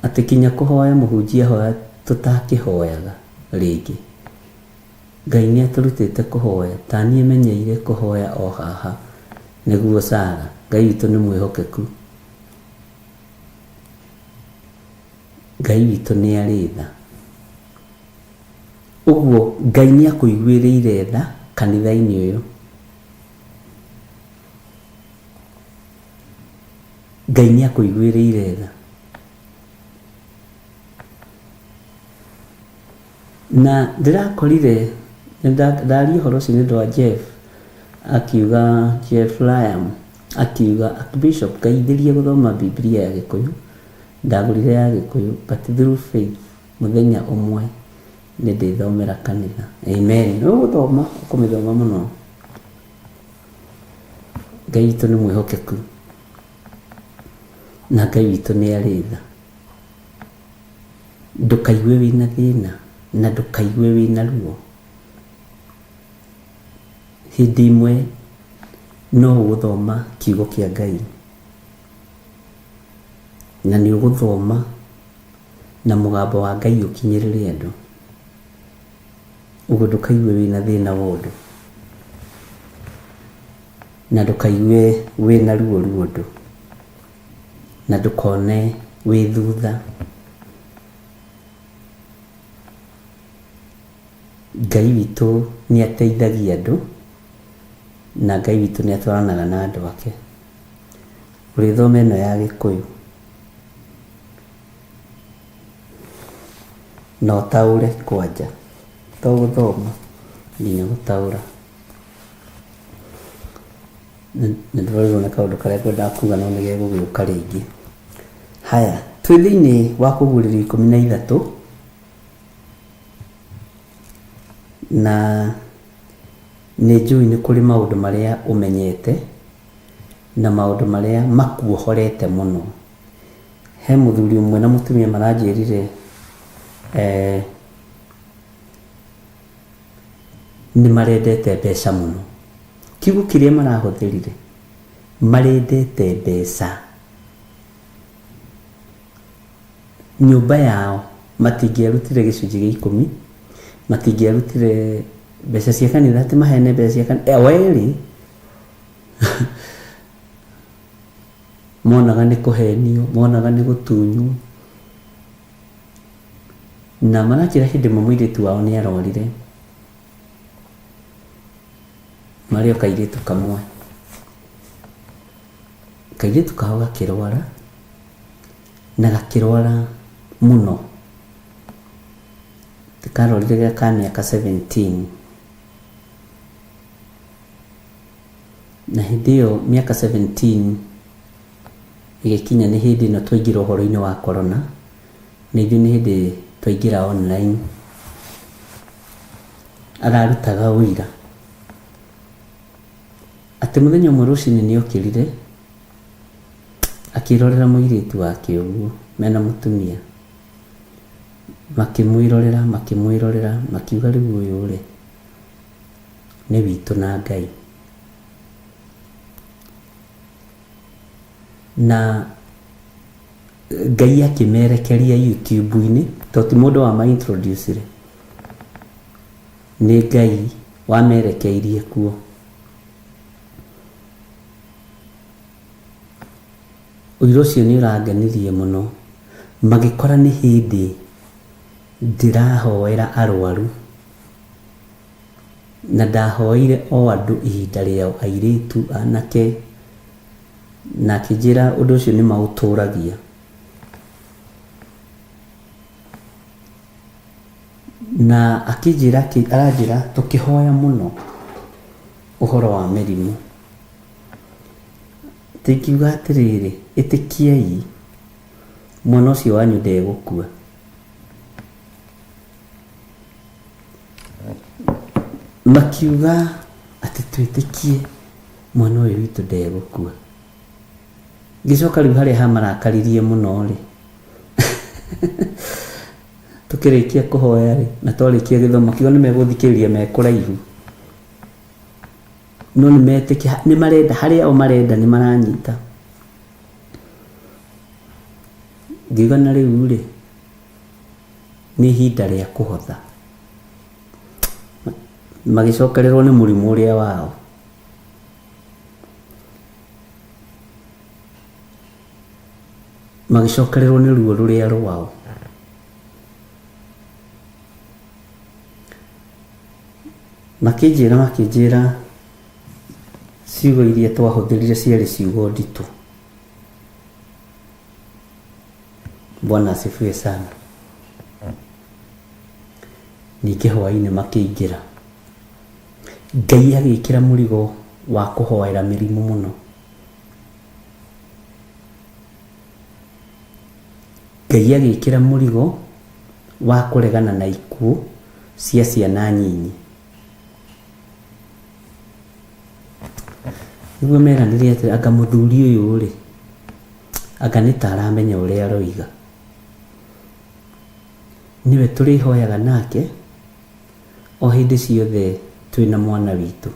Atĩ kinya kũhoya mũhunjia hoya tũtakĩhoyaga rĩngĩ. Ngai nĩ atũrutĩte kũhoya, ta niĩ menyeire kũhoya o haha nĩguo Sara. Ngai witũ nĩ mwĩhokeku. Ngai witũ nĩ arĩ tha. Ũguo Ngai nĩ akũiguĩrĩire tha kanitha-inĩ ũyũ. Ngai nĩ akũiguĩrĩire tha. Na ndĩrakorire ndaria ũhoro ũcio nĩ ũndũ wa Jeff akiuga, Jeff Liam akiuga, Bishop ngaithĩrie gũthoma Biblia ya Gĩkũyũ. Ndagũrire ya Gĩkũyũ, but through faith mũthenya ũmwe nĩ ndĩthomera kanitha. Amen. Nĩ gũthoma ũkũmĩthoma mũno. Ngai witũ nĩ mwĩhokeku na Ngai witũ nĩ arĩ tha. Ndũkaigue wĩna thĩna na ndũkaigue wĩna ruo. Hĩndĩ imwe no ũgũthoma kiugo kĩa Ngai na nĩ ũgũthoma na mũgambo wa Ngai ũkinyĩrĩre andũ. Ũguo ndũkaigue wĩna thĩna wothe na ndũkaigue wĩna ruo ruondo na ndũkone wĩ thutha. Ngai witũ nĩ ateithagia andũ na Ngai witũ nĩ atwaranaga na andũ ake. Ũrĩthoma ĩno ya Gĩkũyũ na ũtaũre kwanja, to gũthoma nginya gũtaũra. Nĩ ndĩrona na kaũndũ karĩa ngwendaga kuga no nĩ gegũgĩũka rĩngĩ. Haya, twĩ thĩinĩ wa Kũguũrĩrio 13 na nĩ njũĩ nĩ kũrĩ maũndũ marĩa ũmenyete na maũndũ marĩa makuohorete mũno. He mũthuri ũmwe na mũtumia maranjĩrire nĩ marendete mbeca mũno. Kiugo kĩrĩa marahũthĩrire, marendete mbeca. Nyũmba yao matingĩarutire gĩcunjĩ gĩa 10, matingĩarutire mbeca cia kanitha atĩ mahene mbeca cia kanitha. Weri monaga nĩ kũhenio, monaga nĩ gũtunywo. Na marakĩra hĩndĩ ĩmwe mũirĩtu wao nĩ arorire, marĩ o kairĩtu kamwe. Kairĩtu kao gakĩrwara na gakĩrwara mũno. Karorire gĩa ka mĩaka 17 na hĩndĩ ĩyo mĩaka 17 ĩgĩkinya nĩ hĩndĩ ĩno twaingĩra ũhoro-inĩ wa corona, na ithuĩ nĩ hĩndĩ twaingĩra online. Ararutaga ũira atĩ mũthenya ũmwe rũcinĩ nĩ okĩrire akĩrorera mũirĩtu wake ũguo mena mũtumia, makĩmwĩrorera makiuga rĩu ũyũ rĩ nĩ witũ na Ngai. Na Ngai akĩmerekeria YouTube-inĩ, tondũ ti mũndũ wa ma-introduce rĩ, nĩ Ngai wamerekeirie kuo. Ũira ũcio nĩ ũrangenirie mũno, magĩkora nĩ hĩndĩ ndĩrahoera arwaru na ndahoire o andũ ihinda rĩao, airĩtu, anake, na akĩnjĩra ũndũ ũcio nĩ maũtũragia. na aranjĩra tũkĩhoya mũno ũhoro wa mĩrimũ. Tĩngiuga atĩrĩrĩ, ĩtĩkiai mwana ũcio wanyu ndegũkua. Makiuga atĩ twĩtĩkie mwana ũyũ witũ ndegũkua. Ngĩcoka rĩu harĩa hamarakaririe mũno rĩ, tũkĩrĩkia kũhoya rĩ, na twarĩkia gĩthomo kĩo nĩmegũthikĩrĩria mekũraihu, no nĩmetĩkia, nĩmarenda harĩa o marenda nĩmaranyita. Ngiuga na rĩu rĩ, nĩ ihinda rĩa kũhotha. Magĩcokererwo nĩ mũrimũ ũrĩa wao. Magĩcokererwo nĩ ruo rũrĩa rwao. Makĩnjĩra ciugo iria twahũthĩrire ciarĩ ciugo nditũ. Bwana asifiwe sana. Ningĩ hwaĩ-inĩ makĩingĩra, Ngai agĩkĩra mũrigo wa kũhoera mĩrimũ mũno. Ngai agĩkĩra mũrigo wa kũregana na ikuũ cia ciana nyinyi. Nĩguo meranĩre atĩ anga mũthuri ũyũ rĩ, anga nĩtaramenya ũrĩa aroiga. Niwe tũrĩhoyaga nake o hĩndĩ ciothe twĩna mwana witũ.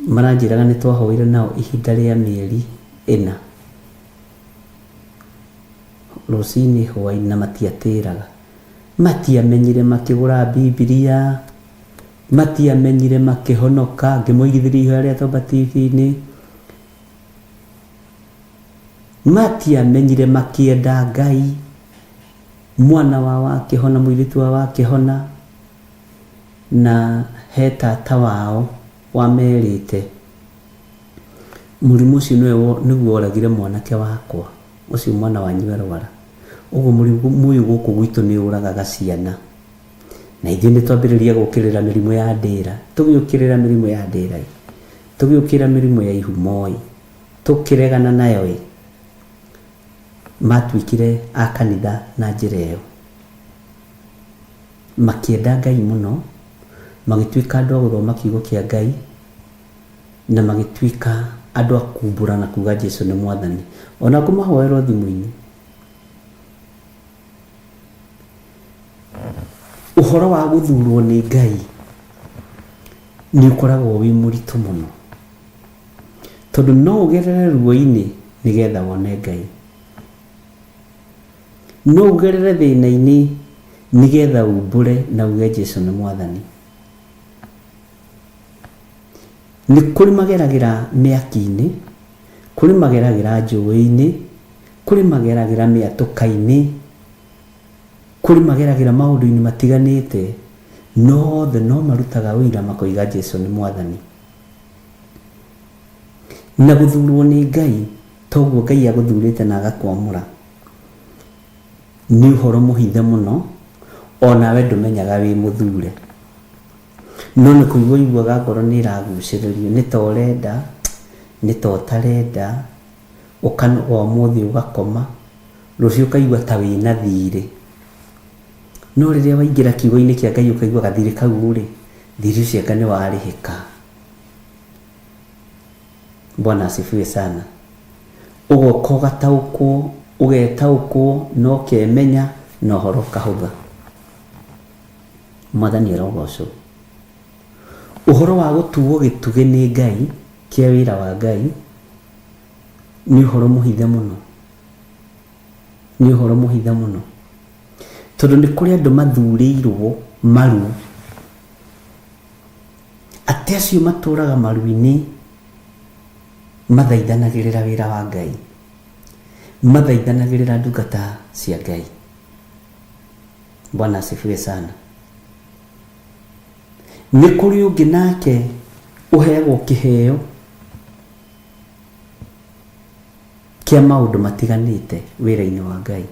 Maranjĩraga nĩtwahoire nao ihinda rĩa mĩeri 4. Rũcinĩ, hwaĩ-inĩ, na matiatĩraga. Matiamenyire makĩgũra Bibilia, matiamenyire makĩhonoka. Ngĩmoigithĩria ihoya rĩa Tomba TV-inĩ, matiamenyire makĩenda Ngai. Mwana wao akĩhona, mũirĩtu wao akĩhona, na he tata wao wamerĩte mũrimũ ũcio nĩguo woragire mwanake wakwa, ũcio mwana wanyu arwara. Ũguo mũrimũ ũyũ gũkũ gwitũ nĩ ũragaga ciana, na ithuĩ nĩtwambĩrĩria gũkĩrĩra mĩrimũ ya ndĩra. Tũgĩũkĩrĩra mĩrimũ ya ndĩra, tũgĩũkĩra mĩrimũ ya ihumo, tũkĩregana nayo, matuĩkire a kanitha na njĩra ĩyo. Makĩenda Ngai mũno, magĩtuĩka andũ a gũthoma kiugo kĩa Ngai, na magĩtuĩka andũ a kumbũra na kuga Jesũ nĩ Mwathani. Ona kũmahoerwo thimũ-inĩ. Ũhoro wa gũthurwo nĩ Ngai nĩ ũkoragwo wĩ mũritũ mũno, tondũ no ũgerere ruo-inĩ nĩgetha wone Ngai, no ũgerere thĩna-inĩ nĩgetha umbũre na uge Jesũ nĩ Mwathani. Nĩ kũrĩ mageragĩra mĩaki-inĩ, kũrĩ mageragĩra njũĩ-inĩ, kũrĩ mageragĩra mĩatũka-inĩ, kũrĩ mageragĩra maũndũ-inĩ matiganĩte, no othe no marutaga ũira makoiga Jesũ nĩ Mwathani. Na gũthurwo nĩ Ngai, toguo Ngai agũthurĩte na agakwamũra, nĩ ũhoro mũhithe mũno, onawe ndũmenyaga wĩ mũthure. No nĩ kũigua iguaga ngoro nĩ ĩragucĩrĩrio, nĩ ta ũrenda, nĩ ta ũtarenda, ũkanoga ũmũthĩ ũgakoma, rũciũ ũkaigua ta wĩna thirĩ. No rĩrĩa waingĩra kiugo-inĩ kĩa Ngai ũkaigua gathirĩ kau rĩ, thirĩ ũcio anga nĩ warĩhĩka. Bwana asifiwe sana. Ũgoka ũgataũkwo, ũgetaũkwo, no kemenya, no horo kahũtha. Mwathani arogocwo. Ũhoro wa gũtuo gĩtugĩ nĩ Ngai, kĩa wĩra wa Ngai, nĩ ũhoro mũhithe mũno, nĩ ũhoro mũhithe mũno, tondũ nĩ kũrĩ andũ mathurĩirwo maru, atĩ acio matũraga maru-inĩ mathaithanagĩrĩra wĩra wa Ngai, mathaithanagĩrĩra ndungata cia Ngai. Bwana asifiwe sana. Nĩ kũrĩ ũngĩ nake ũheagwo kĩheo kĩa maũndũ matiganĩte wĩra-inĩ wa Ngai.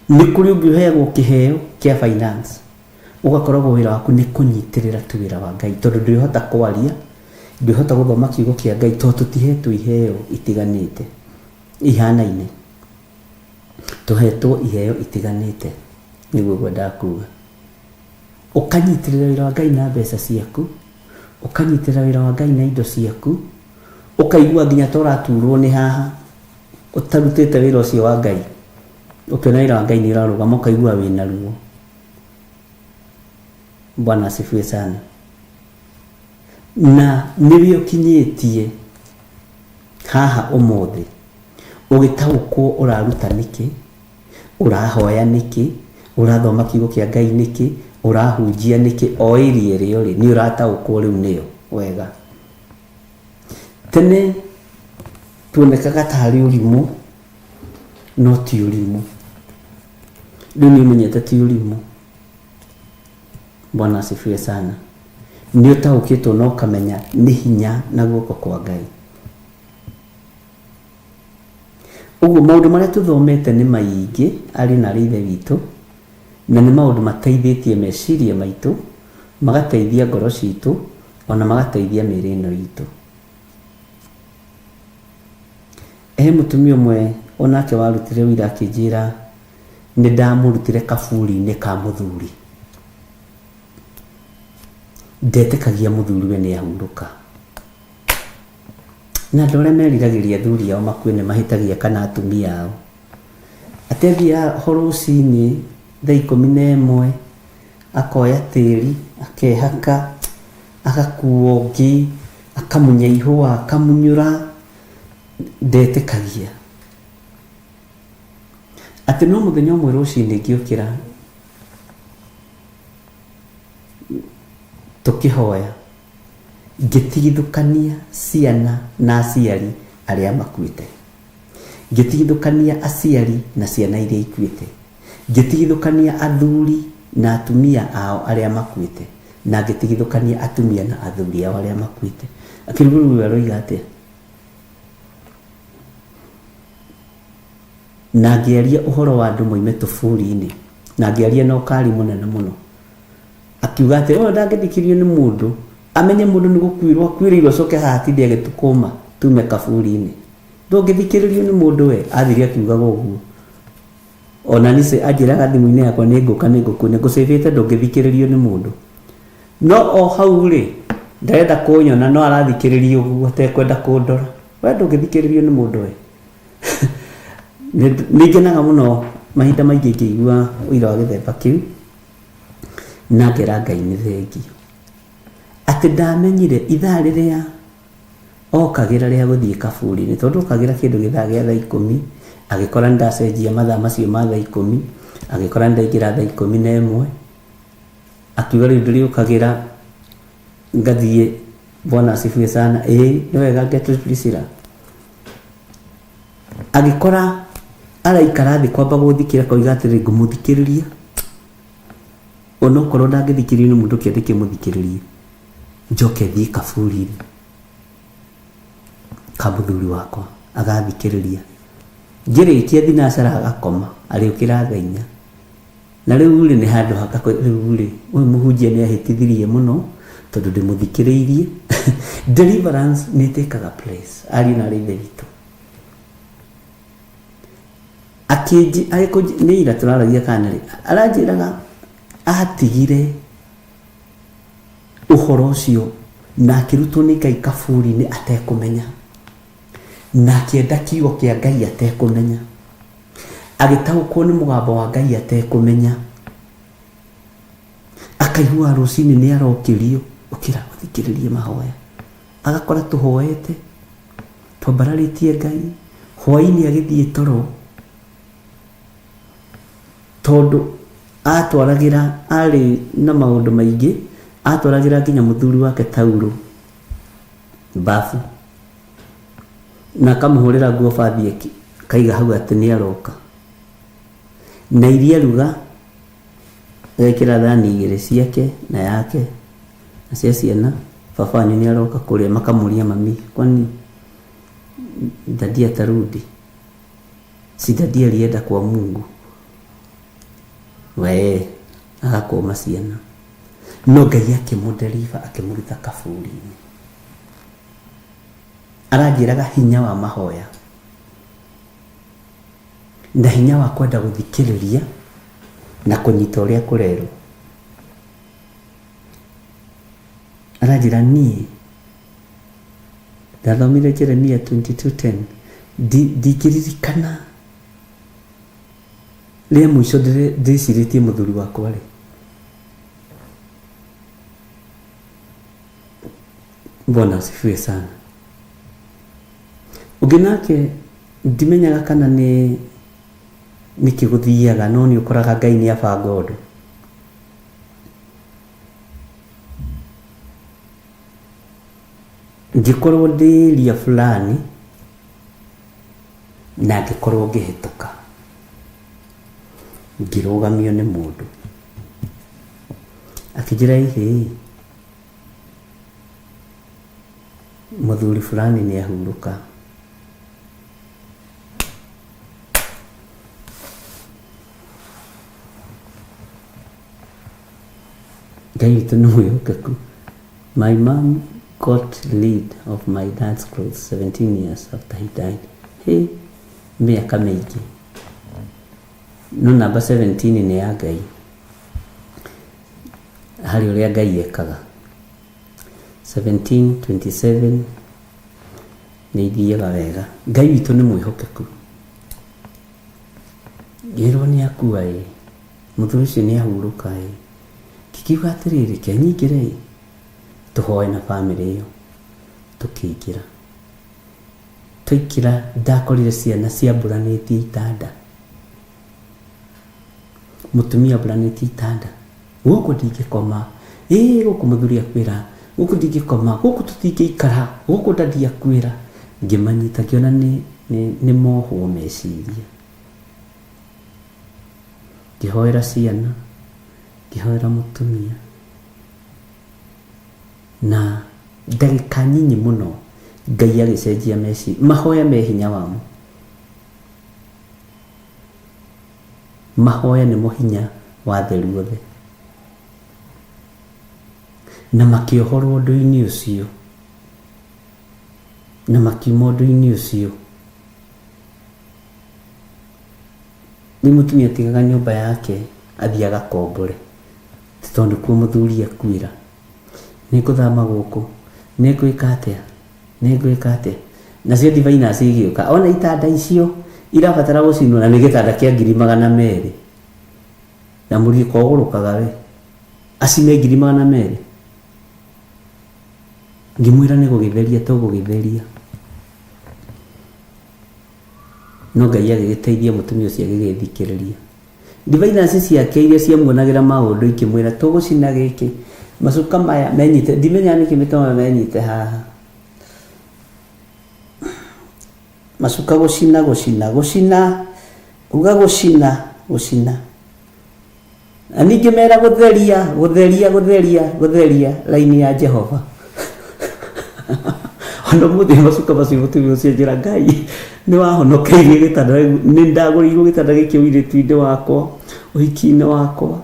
nĩ kũrĩ ũngĩheagwo kĩheo kĩa finance ũgakoragwo wĩra waku nĩ kũnyitĩrĩra tu wĩra wa Ngai, tondũ ndũhota kwaria, ndũhota gũthoma kiugo kĩa Ngai, tondũ tũtihetwo iheo itiganĩte ihanaine, tũhetwo iheo itiganĩte. Nĩguo ngwendaga kuuga ũkanyitĩrĩra wĩra wa Ngai na mbeca ciaku, ũkanyitĩrĩra wĩra wa Ngai na indo ciaku, ũkaigua nginya ta ũraturwo nĩ haha ũtarutĩte wĩra ũcio wa Ngai, ũkĩona wĩra wa Ngai nĩ ũrarũgama ũkaigua wĩna ruo. Bwana asifiwe sana. Na nĩwe ũkinyĩtie haha ũmũthĩ ũgĩtaũkwo ũraruta nĩkĩ, ũrahoya nĩkĩ, ũrathoma kiugo kĩa Ngai nĩkĩ, ũrahunjia nĩkĩ, o ĩrĩa ĩrĩa ũrĩ nĩ ũrataũkwo rĩu nĩyo wega. Tene tuonekaga tarĩ ũrimũ, no ti ũrimũ. Rĩu nĩ ũmenyete ti ũrimũ. Bwana asifiwe sana. Nĩ ũtaũkĩtwo na ũkamenya nĩ hinya na guoko kwa Ngai. Ũguo maũndũ marĩa tũthomete nĩ maingĩ arĩ na ithe witũ, na nĩ maũndũ mateithĩtie meciria maitũ, magateithia ngoro citũ, ona magateithia mĩĩrĩ ĩno itũ. Mũtumia ũmwe onake warutire wĩra akĩnjĩra nĩ ndamũrutire kaburi-inĩ ka mũthuri, ndetĩkagia mũthuriwe nĩ ahurũka. Na andũ arĩa meriragĩria athuri ao makue nĩ mahĩtagia kana atumia ao. Atethia horo rũcinĩ thaa 11 akoya tĩri akehaka, agakuo ũngĩ, akamunya ihũa, akamunyũra, ndetĩkagia. Atĩ no mũthenya ũmwe rũcinĩ ngĩũkĩra tũkĩhoya, ngĩtigithũkania ciana na aciari arĩa makuĩte, ngĩtigithũkania aciari na ciana iria ikuĩte, ngĩtigithũkania athuri na atumia ao arĩa makuĩte, na ngĩtigithũkania atumia na athuri ao arĩa makuĩte. Akĩrugũrũra roiga atĩa? Na ngĩaria ũhoro wa andũ moime tũbũri-inĩ, na ngĩaria na ũkari mũnene mũno. Akiuga atĩ ũyũ ndangĩthikĩrĩrio nĩ mũndũ, amenye mũndũ nĩ gũkuĩrwo akuĩrĩirwo acoke haha atinde agĩtũkũma tume kaburi-inĩ. Ndũngĩthikĩrĩrio nĩ mũndũ we. Athire akiugaga ũguo. Ona niĩ anjĩraga thimũ-inĩ yakwa nĩ ngũsĩvĩte ndũngĩthikĩrĩrio nĩ mũndũ. No o hau rĩ, ndarenda kũnyona, no arathikĩrĩrio ũguo atekwenda kũndora. We ndũngĩthikĩrĩrio nĩ mũndũ we. Nĩ ngenaga mũno mahinda maingĩ ngĩigua ũira wa gĩthemba kĩu, na ngera Ngai nĩ thengio. Atĩ ndamenyire ithaa rĩrĩa okagĩra rĩa gũthiĩ kaburi-inĩ, tondũ okagĩra kĩndũ gĩthaa gĩa thaa 10, agĩkora ndacenjia mathaa macio ma thaa 10, agĩkora ndaingĩra thaa 11, akiuga rĩu ndĩrĩũkagĩra ngathiĩ. Bwana asifiwe sana. Nĩ wega ngetũricira. Agĩkora araikara thĩ kwamba gũthikĩra, koiga atĩrĩ ngũmũthikĩrĩria, onokorwo ndangĩthikĩrĩrio nĩ mũndũ kĩende kĩmũthikĩrĩrie, njoke thiĩ kaburi-inĩ ka mũthuri wakwa agathikĩrĩria. Ngĩrĩkia thinacara agakoma, arĩũkĩra thaa 4. Na rĩu rĩ nĩ handũ rĩu rĩ ũyũ mũhunjia nĩ ahĩtithirie mũno, tondũ ndĩmũthikĩrĩirie. Deliverance nĩ ĩtĩkaga place. Ari na ithe witũ nĩ ira tũraragia kana rĩ, aranjĩraga atigire ũhoro ũcio na akĩrutwo nĩ Ngai kaburi-inĩ atekũmenya, na akĩenda kiugo kĩa Ngai atekũmenya, agĩtaũkwo nĩ mũgambo wa Ngai atekũmenya, akaigua rũcinĩ nĩ arokĩrio, ũkĩra ũthikĩrĩrie mahoya. Agakora tũhoete, twambararĩtie Ngai, hwaĩ-inĩ agĩthiĩ toro, tondũ atwaragĩra, arĩ na maũndũ maingĩ, atwaragĩra nginya mũthuri wake tauro bafu, na akamũhũrĩra nguo bathi kaiga hau atĩ nĩ aroka, na iria ruga agekĩra thani 2 ciake na yake na cia ciana. Baba nĩ aroka kũrĩa, makamũria mami, kwani dadi atarudi? Si dadi alienda kwa Mungu. we agakũma ciana no Ngai akĩmũdeliver akĩmũruta kaburi-inĩ. Aranjĩraga hinya wa mahoya na hinya wa kwenda gũthikĩrĩria na kũnyita ũrĩa kũrerwo. Aranjĩra niĩ ndathomire Jeremia 22:10 ndingĩririkana rĩa mũico ndĩcirĩtie mũthuri wakwa rĩ. Bwana asifiwe sana. Ũngĩ nake ndimenyaga kana nĩ kĩgũthiaga no nĩ ũkoraga Ngai nĩ abanga ũndũ. Ngĩkorwo ndĩ ria fulani na ngĩkorwo ngĩhĩtũka ngĩrũgamio nĩ mũndũ akĩnjĩra ihe mũthuri fulani nĩ ahurũka. Ngai witũ nĩ mwĩhokeku. My mom got lead of my dad's clothes 17 years after he died. Hey, mĩaka mĩingĩ. No number 17 nĩ ya Ngai. Harĩ ũrĩa Ngai ekaga. 17, 27 nĩ ithiaga wega. Ngai witũ nĩ mwĩhokeku. Ngĩrwo nĩ akua mũthuri ũcio nĩ ahurũka kikiuga atĩrĩrĩ ke nyingĩre tũhoe na family ĩyo. Tũkĩingĩra twaingĩra ndakorire ciana ciambũranĩtie itanda. Mũtumia ambũranĩtie itanda. Gũkũ ndingĩkoma. Gũkũ mũthuri akwĩra gũkũ ndingĩkoma. Gũkũ tũtingĩikara. Gũkũ ndathi akwĩra. Ngĩmanyita ngĩona nĩ mohwo meciria. Ngĩhoera ciana ngĩhoera mũtumia na ndagĩka nyinyi mũno Ngai agĩcenjia meciria. Mahoya me hinya wamo. Mahoya nĩ mũhinya wa theru othe. Na makĩohorwo ũndũ-inĩ ũcio na makiuma ũndũ-inĩ ũcio. Nĩ mũtumia atigaga nyũmba yake athiaga kombore tondũ kuo mũthuri akuĩra. Nĩ ngũthama gũkũ. Nĩ ngwĩka atĩa. Nacio diviners igĩũka. Ona itanda icio irabatara gũcinwo na nĩ gĩtanda kĩa 200,000. Na mũriũ kogũrũkaga we. Acime 200,000. Ngĩmwĩra nĩ gũgĩtheria tũgũgĩtheria. No Ngai agĩgĩteithia mũtumia ũcio agĩgĩthikĩrĩria. Diviners ciake iria ciamuonagĩra maũndũ ikĩmwĩra tũgũcina gĩkĩ. Macuka maya menyite ndimenya nĩkĩ mĩtoma menyite haha. Macuka gũcina uga gũcina. Na ningĩ mera gũtheria laini ya Jehova. Ona mũthĩ macuka macio mũtumia ũcio njĩra Ngai nĩ wahonokeirie gĩtanda. Nĩ ndagũrĩirwo gĩtanda gĩkĩ ũirĩtu-inĩ wakwa ũhiki-inĩ wakwa.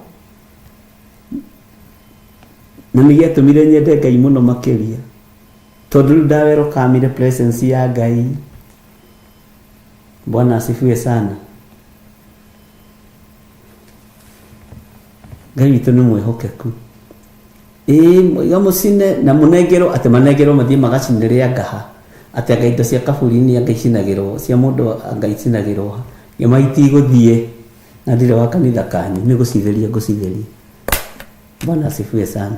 Na nĩ gĩatũmire nyende Ngai mũno makĩria tondũ rĩu ndawerũkamire presence ya Ngai. Bwana asifiwe sana. Ngai witũ nĩ mwĩhokeku. Mwiga mũcine na mũnengerwo atĩ manengerwo mathiĩ magacinĩrĩa ngaha atĩ anga indo cia kaburi-inĩ anga icinagĩrwo cia mũndũ anga icinagĩrwo maiti gũthiĩ na ndirĩ wa kanitha kanyu nĩ gũcitheria. Bwana asifiwe sana.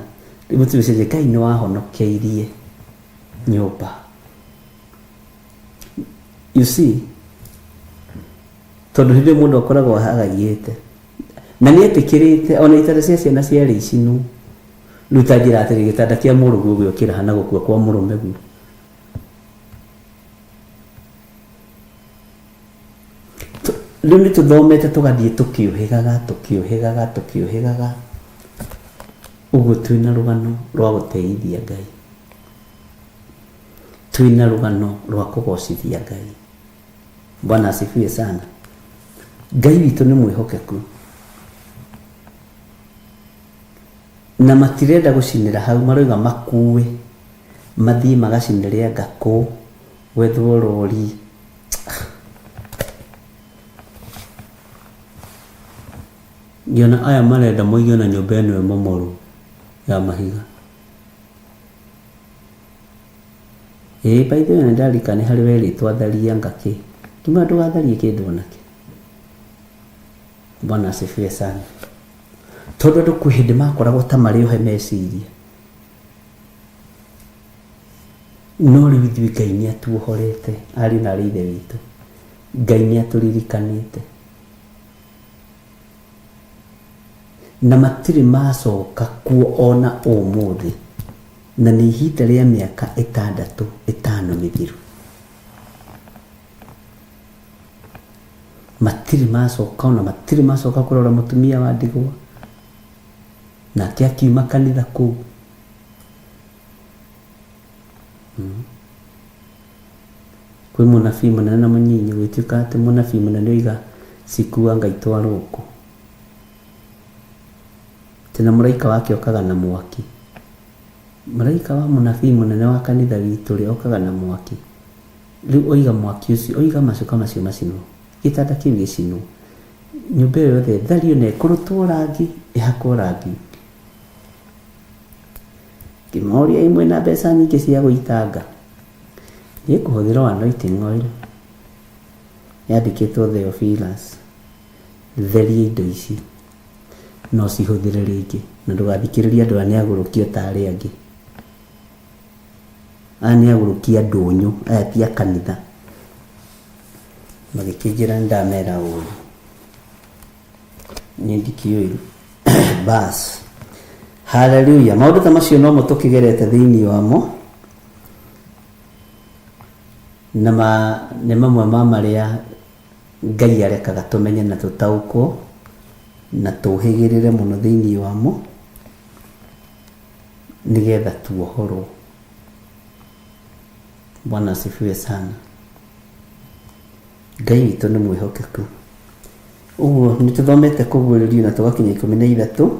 Mũtumia ũcio Ngai nĩ wahonokeirie nyũmba. You see, tondũ hĩndĩ mũndũ akoragwo ahagagiĩte na nĩ etĩkĩrĩte ona itara cia ciana ciarĩ icinu. Rĩu ta njĩra atĩrĩ gĩtanda kĩa mũrũguo gĩokĩra hana gũkua kwa mũrũme guo. Rĩu nĩ tũthomete tũgathiĩ tũkĩũhĩgaga ũguo twĩna rũgano rwa gũteithia Ngai. Twĩna rũgano rwa kũgocithia Ngai. Bwana asifiwe sana. Ngai witũ nĩ mwĩhokeku. na matirenda gucinira hau, marauga makue mathii magacinire ngakũ wethwo rori. Ngiona aya marenda moige na nyũmba ĩno ĩ momoru ya mahiga. By the way, ndarikane harĩ werĩtwo atharia ngakĩ, tuma ndũgatharie kĩndũ onakĩ. Bwana asifiwe sana. Tondũ andũ kwĩ hĩndĩ makoragwo ta marĩ ohe meciria, no rĩu ithuĩ Ngai nĩatuohorete, ariũ na ithe witũ. Ngai nĩatũririkanĩte na matirĩ macoka kuo ona ũmũthĩ, na nĩ ihinda rĩa mĩaka 5 mĩthiru. Matirĩ macoka, ona matirĩ macoka kũrora mũtumia wa ndigwa, nake akiuma kanitha kũu. Kwĩ mũnabii mũnene na mũnyinyi, gwĩtuĩka atĩ mũnabii mũnene oiga cikuanga itwarwo kũ. Tena mũraika wake okaga na mwaki. Mũraika wa mũnabii mũnene wa kanitha witũ rĩ okaga na mwaki. Rĩu oiga mwaki ũcio, oiga macuka macio macinwo, gĩtanda kĩu gĩcinwo, nyũmba ĩyo yothe thario na ĩkũrũtwo rangi, ĩhakwo rangi. Kĩmoria imwe na mbeca nyingĩ cia gũitanga, nĩ kũhũthĩra anointing oil yandĩkĩtwo Theophilus, theria indo ici no cihũthĩre rĩngĩ, na ndũgathikĩrĩria andũ aya nĩagũrũkio tarĩ angĩ. Aya nĩagũrũkia ndũnyũ, aya ti a kanitha. Magĩkĩnjĩra nĩndamera ũru, niĩ ndikĩũĩ. Bas, haleluya. Maũndũ ta macio no mo tũkĩgerete thĩinĩ wamo, na nĩ mamwe ma marĩa Ngai arekaga tũmenye na tũtaũkwo na tũhĩgĩrĩre mũno thĩinĩ wamo, nĩgetha tuohorwo. Bwana asifiwe sana. Ngai witũ nĩ mwĩhokeku. Ũguo nĩ tũthomete kũguũrĩrio na tũgakinya 13,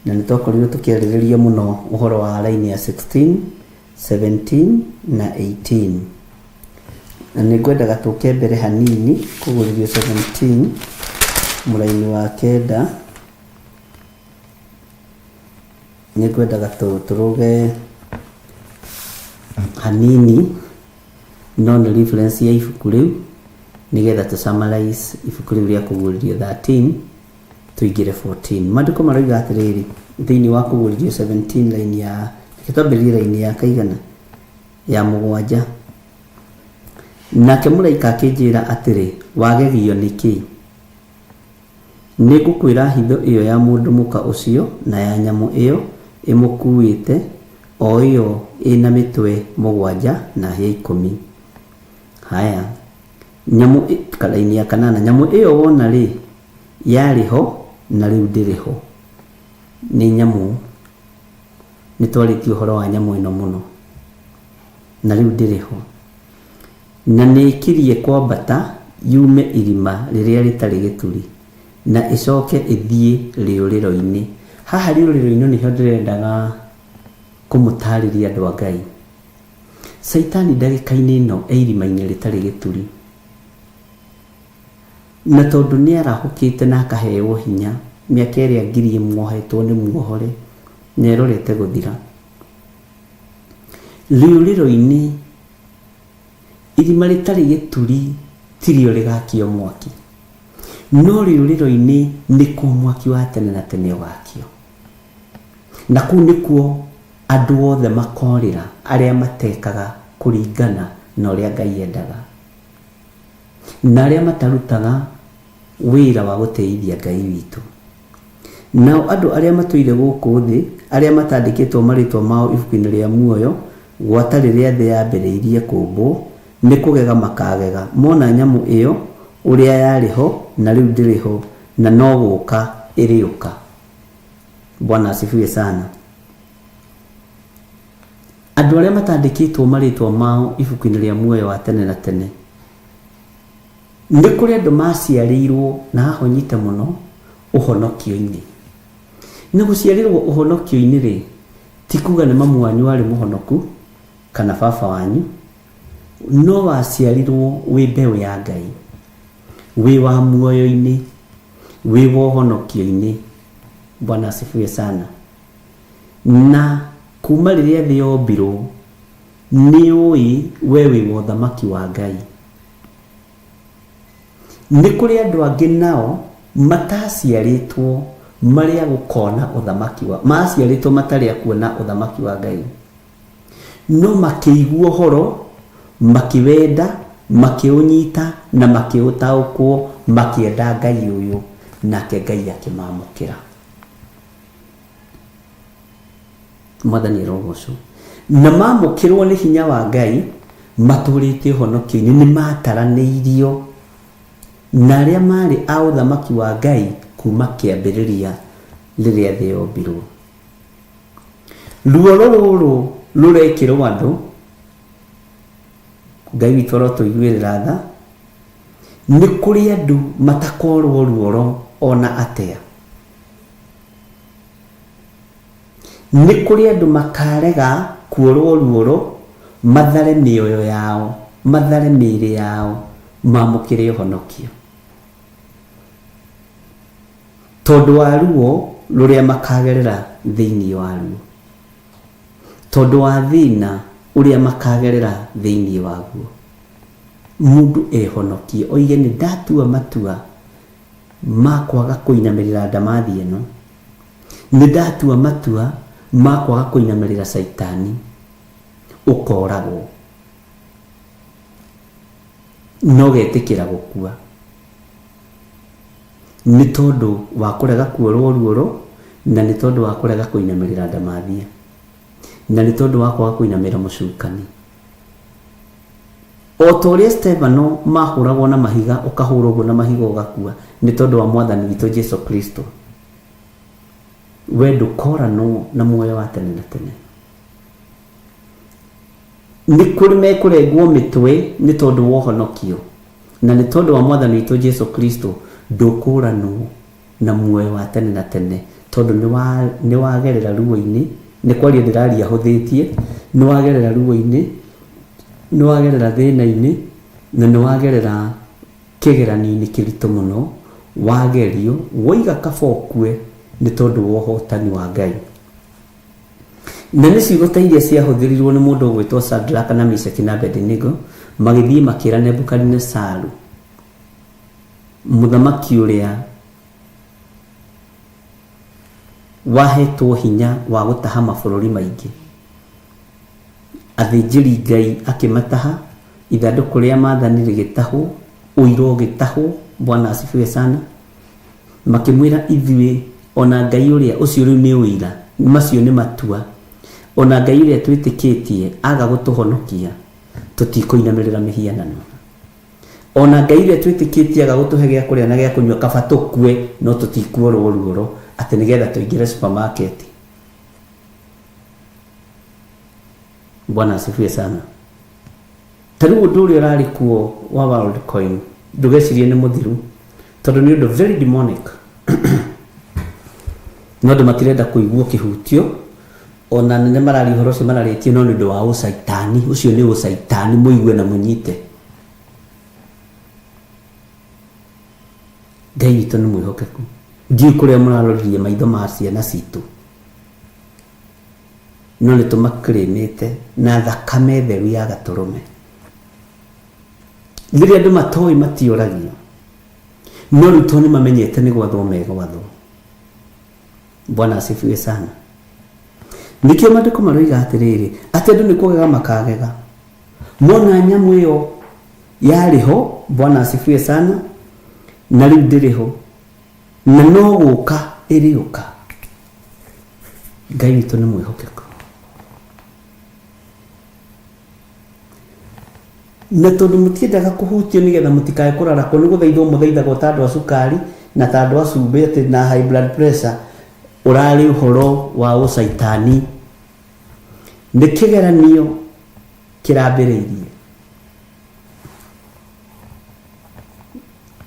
na nĩ twakorirwo tũkĩarĩrĩria mũno ũhoro wa raini ya 16, 17 na 18. Na nĩ ngwendaga tũke mbere hanini kũguũrĩrio 17 mũraini wa 9. Nĩ ngwendaga tũrũge hanini no nĩ reference ya ibuku rĩu, nĩgetha tũ summarize ibuku rĩu rĩa kũguũrĩrio 13 tuingĩre 14. Maandĩko marauga atĩrĩrĩ thĩinĩ wa kũguũrĩrio 17 raini ya kĩtambĩrĩria raini ya kaigana ya 7. Nake mũraika akĩnjĩra atĩrĩ, wagegio nĩkĩ? Nĩngũkwĩra hitho ĩyo ya mũndũ mũka ũcio na ya nyamũ ĩyo ĩmũkuĩte, o ĩyo ĩna mĩtwe 7 na hĩa 10. Haya, nyamũ karaini ya 8, nyamũ ĩyo wona rĩ yarĩ ho na rĩu ndĩrĩ ho. Nĩ nyamũ, nĩ twarĩtie ũhoro wa nyamũ ĩno mũno, na rĩu ndĩrĩ ho, na nĩ ĩkirie kwambata yume irima rĩrĩa rĩtarĩ gĩturi, na ĩcoke ĩthiĩ rĩũrĩro-inĩ. Haha rĩũrĩro-inĩ nĩho ndĩrendaga kũmũtarĩria andũ a Ngai. Saitani ndagĩka-inĩ ĩno irima-inĩ rĩtarĩ gĩturi, na tondũ nĩ arahũkĩte na akaheo hinya, mĩaka ĩrĩa ngiri muohetwo nĩ muohore, nĩ erorete gũthira. Rĩũrĩro-inĩ irima rĩtarĩ gĩturi tirio rĩgakio mwaki, no rĩũrĩro-inĩ nĩkuo mwaki wa tene na tene ũgakio, na kũu nĩkuo andũ othe makorĩra arĩa matekaga kũringana na ũrĩa Ngai endaga, na arĩa matarutaga wĩra wa gũteithia Ngai witũ. Nao andũ arĩa matũire gũkũ thĩ, arĩa matandĩkĩtwo marĩtwa mao ibuku-inĩ rĩa muoyo gwata rĩrĩa thĩ yambĩrĩirie kũmbwo, nĩ kũgega makagega mona nyamũ ĩyo ũrĩa yarĩ ho na rĩu ndĩrĩ ho, na no gũka ĩrĩũka. Bwana asifiwe sana. Andũ arĩa matandĩkĩtwo marĩtwa mao ibuku-inĩ rĩa muoyo wa tene na tene, nĩ kũrĩ andũ maciarĩirwo na haha ũnyite mũno ũhonokio-inĩ. na guciarirwo uhonokio-ini ri ti kuga ni mamu wanyu ari muhonoku kana baba wanyu, no waciarirwo wi mbeu ya Ngai, wi wa muoyo-ini, wi wa uhonokio-ini. Bwana asifiwe sana. Na kuma riria thi yombirwo ni ui wewe wa uthamaki wa Ngai. Ni kuri andu angi nao mataciaritwo maria gukona uthamaki wa maciaritwo mataria kuona uthamaki wa Ngai, no makiigua horo, makiwenda, makiunyita na makiutaukwo, makienda Ngai uyu, nake Ngai akimamukira. Mwathani rogoco na mamukirwo ni hinya wa Ngai, maturite honokio-ini, ni mataraniirio na aria mari a uthamaki wa Ngai kuma kiambiriria riria thi yombirwo. Ruo ruru rurekirwo andu, Ngai witu arotuiguirira tha, ni kuri andu matakorwo ruoro ona atia. Ni kuri andu makarega kuorwo ruoro, mathare mioyo yao, mathare miri yao, mamukire honokio. Tondu wa ruo ruria makagerera thiini wa ruo, tondu wa thina uria makagerera thiini waguo, mundu ehonokie oige ni ndatua matua makwaga kuinamirira ndamathi ino, ni ndatua matua makwaga kuinamirira Saitani, ukoragwo no getikira gukua, ni tondu wa kurega kuorwo ruoro, na ni tondu wa kurega kuinamirira ndamathia, na ni tondu wa kwaga kuinamira mucukani. O toria Stefano mahuragwo na mahiga, ukahurwo na mahiga ugakua, ni tondu wa Mwathani witu Jesu Kristo. We ndukorano na muoyo wa tene na tene. Ni kuri mekurengwo mitwe ni tondu wa honokio, na ni tondu wa Mwathani witu Jesu Kristo ndukurano na muoyo wa tene na tene, tondu ni wagerera ruo-ini, ni kwaria ndiraria huthitie, ni wagerera ruo-ini, ni wagerera thina-ini, na ni wagerera kigeranio-ini kirito muno, wagerio waiga kabokue ni tondu wa uhotani wa Ngai. Na ni ciugo ta iria ciahuthirirwo ni mundu gwitwo Shadraka na Meshaki na Abednego, magithie makira Nebukadnezaru, muthamaki uria wahetwo hinya wa gutaha mabururi maingi. Athinjiri Ngai akimataha, ithanduku ria maathani rigitahwo, uiro gitahwo. Bwana asifiwe sana. Makimwira ithuĩ ona Ngai uria ucio riu ni uira, macio ni matua, ona Ngai uria twitikitie aga gutuhonokia, tutikuinamirira mihianano. Ona Ngai uria twitikitie aga gutuhe gia kuria na gia kunywa kaba tukue, no tutikuorwo ruoro ati nigetha tuingire supermarket. Bwana asifiwe sana. Tariu undu uria urari kuo wa Worldcoin ndugecirie ni muthiru, tondu ni undu very demonic. No ndu matirenda kuigua kihutio, ona nene marari horo cio mararitie, no ni undu wa ucaitani. Ucio ni ucaitani, muigue na munyite. Ngai witu ni mwihokeku. Ndiu kuria muraroririe maitho ma ciana citu, no ni tumakirimite na thakame theru ya gaturume. Riria andu matoi matioragio, no riu ni mamenyete ni gwathwo megwathwo. Bwana asifiwe sana. Nikio maandiko maroiga atiriri, ati andu ni kugega makagega. Mona nyamu iyo yariho, Bwana asifiwe sana, na riu ndiriho, na no guka iriuka. Ngai witu ni mwihokeku. Na tondu mutiendaga kuhutio nigetha mutikae kurara ko, ni guthaithwo muthaithagwo ta andu a cukari na ta andu a cumbi ati na high blood pressure, urari uhoro wa ucaitani. Ni kigeranio kirambiriirie.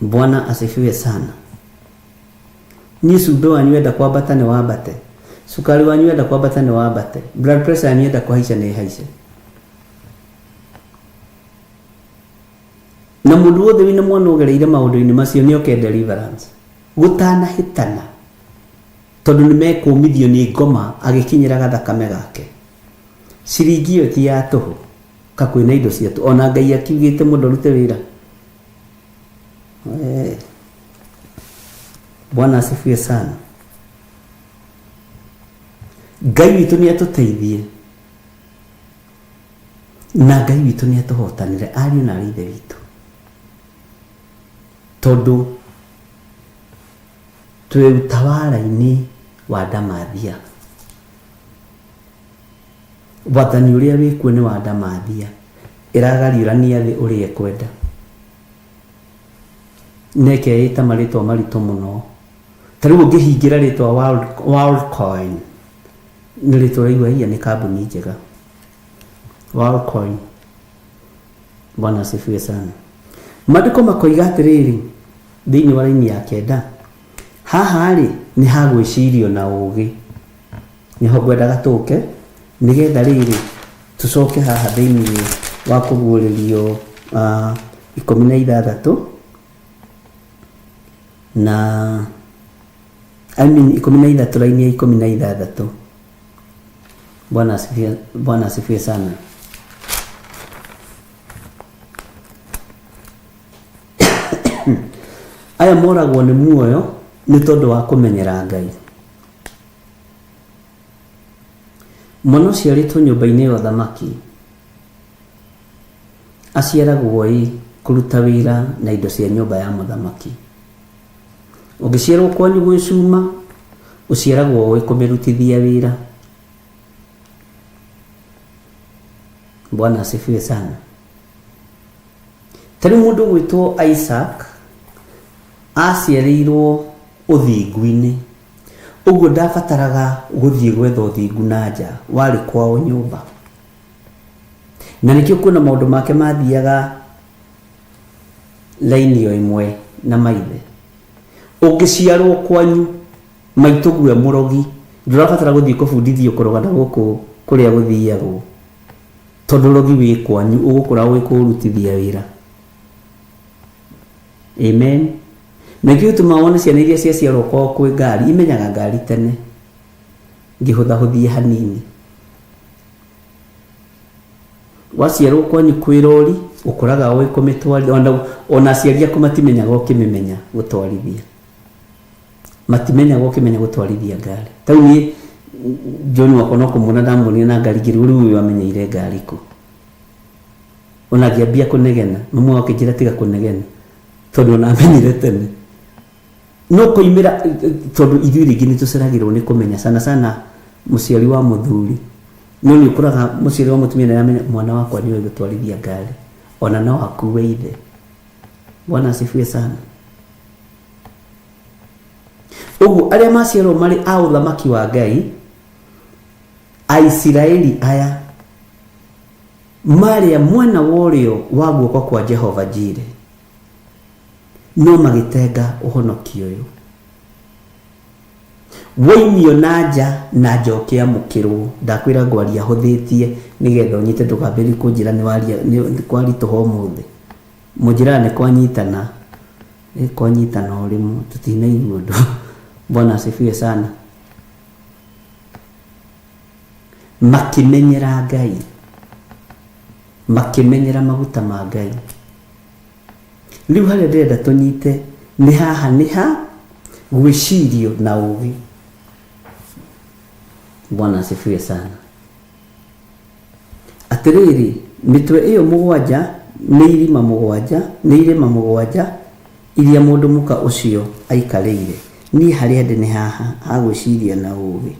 Bwana asifiwe sana. ni cumbĩ wanyu wenda kwambata nĩ wambate, cukari wanyu wenda kwambata nĩ wambate, blood pressure yanyu yenda kũhaica nĩ haice. Na mũndũ wothe wĩna mwana ũgereire maũndũ-inĩ macio nĩ oke deliverance gũtanahĩtana, tondũ nĩ mekũmithio nĩ ngoma agĩkinyĩra gathakame gake. Ciringi ĩyo ti ya tũhũ, kakwĩna indo cia tũhũ, ona Ngai akiugĩte mũndũ arute wĩra. Bwana asifiwe sana. Ngai witũ nĩ atũteithie na Ngai witũ nĩ atũhotanire, ariũ na aarĩ a Ithe witũ, tondũ twĩ utawala-inĩ wa Ndamathia. Wathani ũrĩa wĩkuo nĩ wa Ndamathia, ĩragariũrania thĩ ũrĩa ekwenda, neke ĩta marĩtwa maritũ mũno. Ta rĩu ũngĩhingĩra rĩtwa Worldcoin, nĩ rĩtwa raigua hiya nĩ kambuni njega, Worldcoin. Bwana asifiwe sana. Maandĩko makoiga atĩrĩrĩ thĩinĩ wa raini ya 9, haha rĩ nĩ hagwĩcirio na ũũgĩ. Nĩho ngwendaga tũke nĩgetha rĩrĩ tũcoke haha thĩinĩ wa kũguũrĩrio 16 na 13 raini ya 16. Bwana asifiwe sana. Aya moragwo nĩ muoyo nĩ tondũ wa kũmenyera Ngai. Mwana ũcio arĩtwo nyũmba-inĩ ya ũthamaki aciaragwo kũruta wĩra na indo cia nyũmba ya mũthamaki. Ũngĩciarwo kwanyu gwĩ cuma, ũciaragwo kũmĩrutithia wĩra. Bwana asifiwe sana. Tarĩ mũndũ gwĩtwo Isaac aciarĩirwo ũthingu-inĩ, ũguo ndabataraga gũthiĩ gwetha ũthingu na nja, warĩ kwao nyũmba. Na nĩkĩo kuona maũndũ make mathiaga laini o ĩmwe na maithe. Ũngĩciarwo kwanyu maitũguo mũrogi, ndũrabatara gũthiĩ kũbundithio kũrogana gũkũ kũrĩa gũthiagwo, tondũ ũrogi wĩ kwanyu, ũgũkũra wĩ kũrutithia wĩra. Amen. Na gĩtũma wone ciana iria ciaciarwo kwao kwĩ ngari, imenyaga ngari tene, ngĩhũthahũthie hanini. Waciarwo kwanyu kwĩ rori, ũkoraga wĩ kũmĩtwarithia, ona aciari aku matimenyaga ũkĩmĩmenya gũtwarithia, matimenyaga ũkĩmenya gũtwarithia ngari. Tau niĩ John wakwa no kũmwona ndamuonire na ngari ngĩrĩ rĩu wamenyeire ngari kũ. Ona ngĩambia kũnegena, mami wake njĩra tiga kũnegena, tondũ ona amenyire tene. No kũimĩra, tondũ ithuĩ rĩngĩ nĩ tũceragĩrwo nĩ kũmenya sana mũciari wa mũthuri. No nĩ ũkoraga mũciari wa mũtumia nĩ amenya mwana wakwa nĩ ũĩ gũtwarithia ngari, ona no akuue ithe. Bwana asifiwe sana. Ũguo arĩa maciarwo marĩ a ũthamaki wa Ngai, Aisiraeli aya marĩa mwena worĩo wa guoko kwa Jehova Jire, no magĩtenga ũhonokio ũyũ. Woimio na nja na njoke amũkĩrwo, ndakwĩra ngwaria hũthĩtie nĩgetha ũnyite ndũkambĩrĩrie kũnjĩra nĩ kwaritũha ũmũthĩ. Mũnjĩra nĩ kwanyitana ũrĩmũ, tũtinaigua ũndũ. Bwana asifiwe sana. Makĩmenyera Ngai, makĩmenyera maguta ma Ngai. Rĩu harĩa ndĩrenda tũnyite nĩ haha gwĩcirio na ũũgĩ. Bwana asifiwe sana. Atĩrĩrĩ, mĩtwe ĩyo mũgwanja nĩ irĩma mũgwanja iria mũndũ mũka ũcio aikarĩire. Niĩ harĩa ndĩ nĩ haha hagwĩciria na ũũgĩ.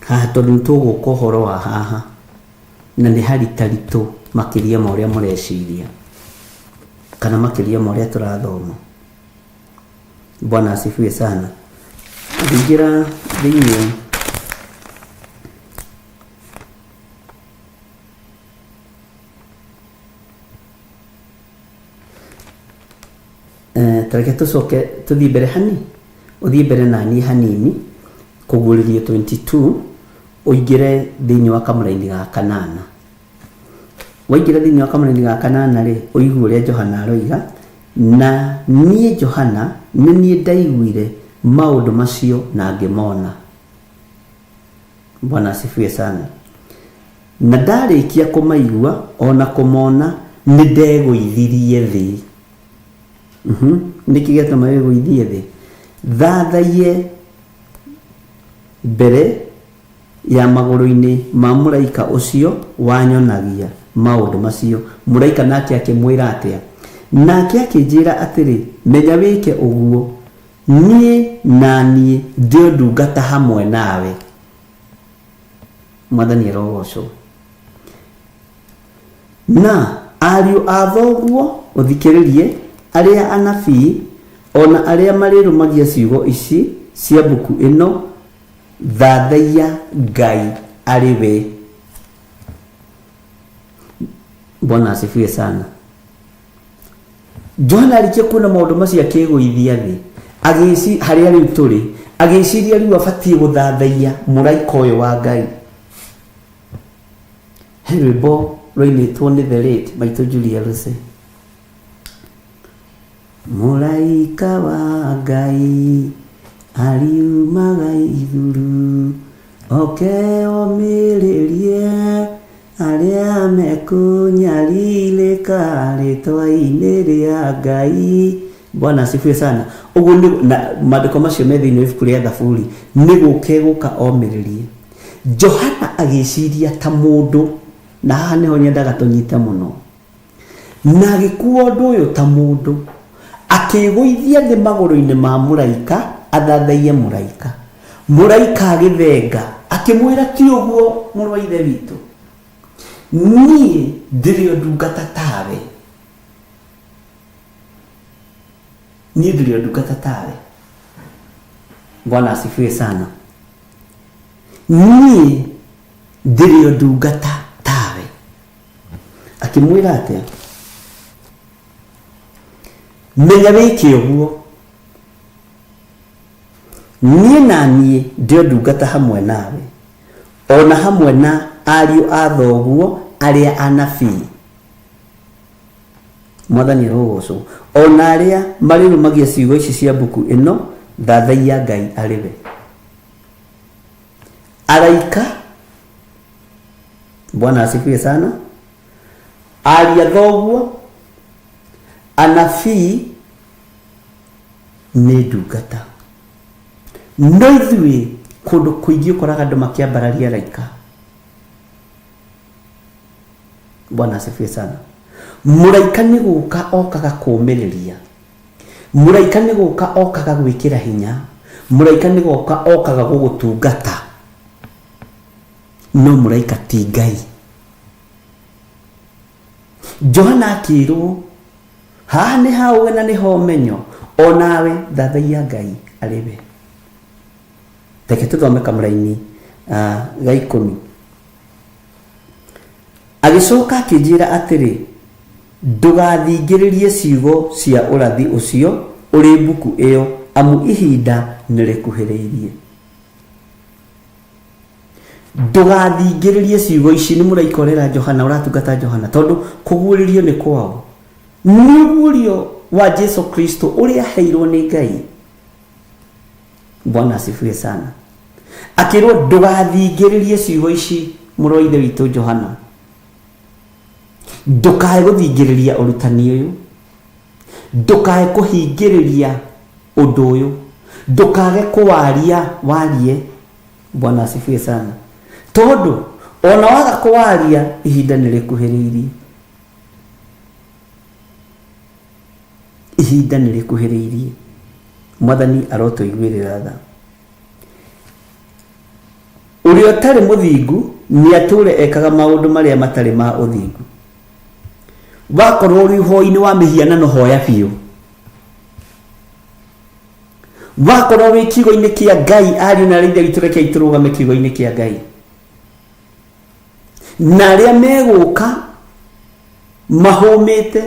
Haha tondũ nĩ tũgũka ũhoro wa haha, na nĩ haritaritũ makĩria ma ũrĩa mũreciria, kana makĩria ma ũrĩa tũrathoma. Bwana asifiwe sana. Ngĩingĩra thĩinĩ tareke tũcoke tũthiĩ mbere hani. uthie mbere na ni hanini kuguririo 22 uingire thiini wa kamuraini ga kanana. Waingira thiini wa kamuraini ga kanana ri uigu uria Johana aroiga, na nie Johana ni nie ndaiguire maundu macio na ngimona. Bwana asifiwe sana. Na ndarikia kumaigua ona kumona ni ndegũithirie thi. Niki gĩtũma gĩgũithie thi? Thathaie mbere ya magũrũ-inĩ ma mũraika ũcio wanyonagia maũndũ macio. Mũraika nake akĩmwĩra atĩa? Nake akĩnjĩra atĩrĩ, menya wĩke ũguo, niĩ na niĩ ndĩ ndungata hamwe nawe. Mwathani arogocwo. Na ariũ a thoguo ũthikĩrĩrie, arĩa anabii ona arĩa marĩrũmagia ciugo ici cia mbuku ĩno, thathaia Ngai arĩ we. Bwana asifiwe sana. Johana alikia kuona maũndũ macio akĩgũithia thĩ, agĩci harĩa rĩu tũrĩ, agĩciria rĩu abatie gũthathaia mũraika ũyũ wa Ngai. Rwĩmbo rũinĩtwo nĩ the late maitũ Julia Ruse. Mũraika wa Ngai ariumaga igũrũ, oke omĩrĩrie arĩa mekũnyarirĩka rĩtwa-inĩ rĩa Ngai. Bwana asifiwe sana. Ũguo na maandĩko macio me thĩinĩ wa ibuku rĩa Thaburi, nĩ gũke gũka omĩrĩrie. Johana agĩciria ta mũndũ, na haha nĩho nyendaga tũnyite mũno, na agĩkua ũndũ ũyũ ta mũndũ, akĩgũithia thĩ magũrũ-inĩ ma mũraika athathaie mũraika. Mũraika agĩthenga akĩmwĩra, ti ũguo mũrũ wa ithe witũ, niĩ ndĩrĩ o ndungata tawe. Niĩ ndĩrĩ o ndungata tawe. Bwana asifiwe sana. Niĩ ndĩrĩ o ndungata tawe. Akĩmwĩra atĩa? Menya wĩke ũguo, niĩ na niĩ ndĩ o ndungata hamwe nawe, ona hamwe na ariũ a thoguo arĩa anabii. Mwathani arogocwo. Ona arĩa marĩrũmagia ciugo ici cia mbuku ĩno, thathaia Ngai arĩ we. Araika, Bwana asifiwe sana, aria thoguo, anabii nĩ ndungata. No ithuĩ kũndũ kũingĩ ũkoraga andũ makĩambararia araika. Bwana asifiwe sana. Mũraika nĩ gũka okaga kũũmĩrĩria. Mũraika nĩ gũka okaga gwĩkĩra hinya. Mũraika nĩ gũka okaga gũgũtungata. No mũraika ti Ngai. Johana akĩrwo, haha nĩ haũwe na nĩ ho ũmenyo, onawe thathaia Ngai arĩ we. Reke tũthome kamũra-inĩ ga 10. Agĩcoka akĩnjĩra atĩrĩ, ndũgathingĩrĩrie ciugo cia ũrathi ũcio ũrĩ mbuku ĩyo, amu ihinda nĩrĩkuhĩrĩirie. Ndũgathingĩrĩrie ciugo ici. Nĩ mũraika ũrera Johana, ũratungata Johana, tondũ kũguũrĩrio nĩ kwao. Nĩ ũguũrio wa Jesu Kristo ũrĩa aheirwo nĩ Ngai. Bwana asifiwe sana. Akĩrwo ndũgathingĩrĩrie ciugo ici mũrũ wa ithe witũ Johana. Ndũkae gũthingĩrĩria ũrutani ũyũ, ndũkae kũhingĩrĩria ũndũ ũyũ, ndũkage kũwaria warie. Bwana asifiwe sana. Tondũ ona waga kũwaria, ihinda nĩrĩkuhĩrĩirie. Ihinda nĩrĩkuhĩrĩirie. Mwathani arotũiguĩrĩra tha. Ũrĩa ũtarĩ mũthingu nĩ atũre ekaga maũndũ marĩa matarĩ ma ũthingu. Wakorwo ũrĩ ũhoi-inĩ wa mĩhianano, hoya biũ. Wakorwo wĩ kiugo-inĩ kĩa Ngai, ariũ na arĩa ithe reke tũrũgame kiugo-inĩ kĩa Ngai. Na arĩa megũka mahũmĩte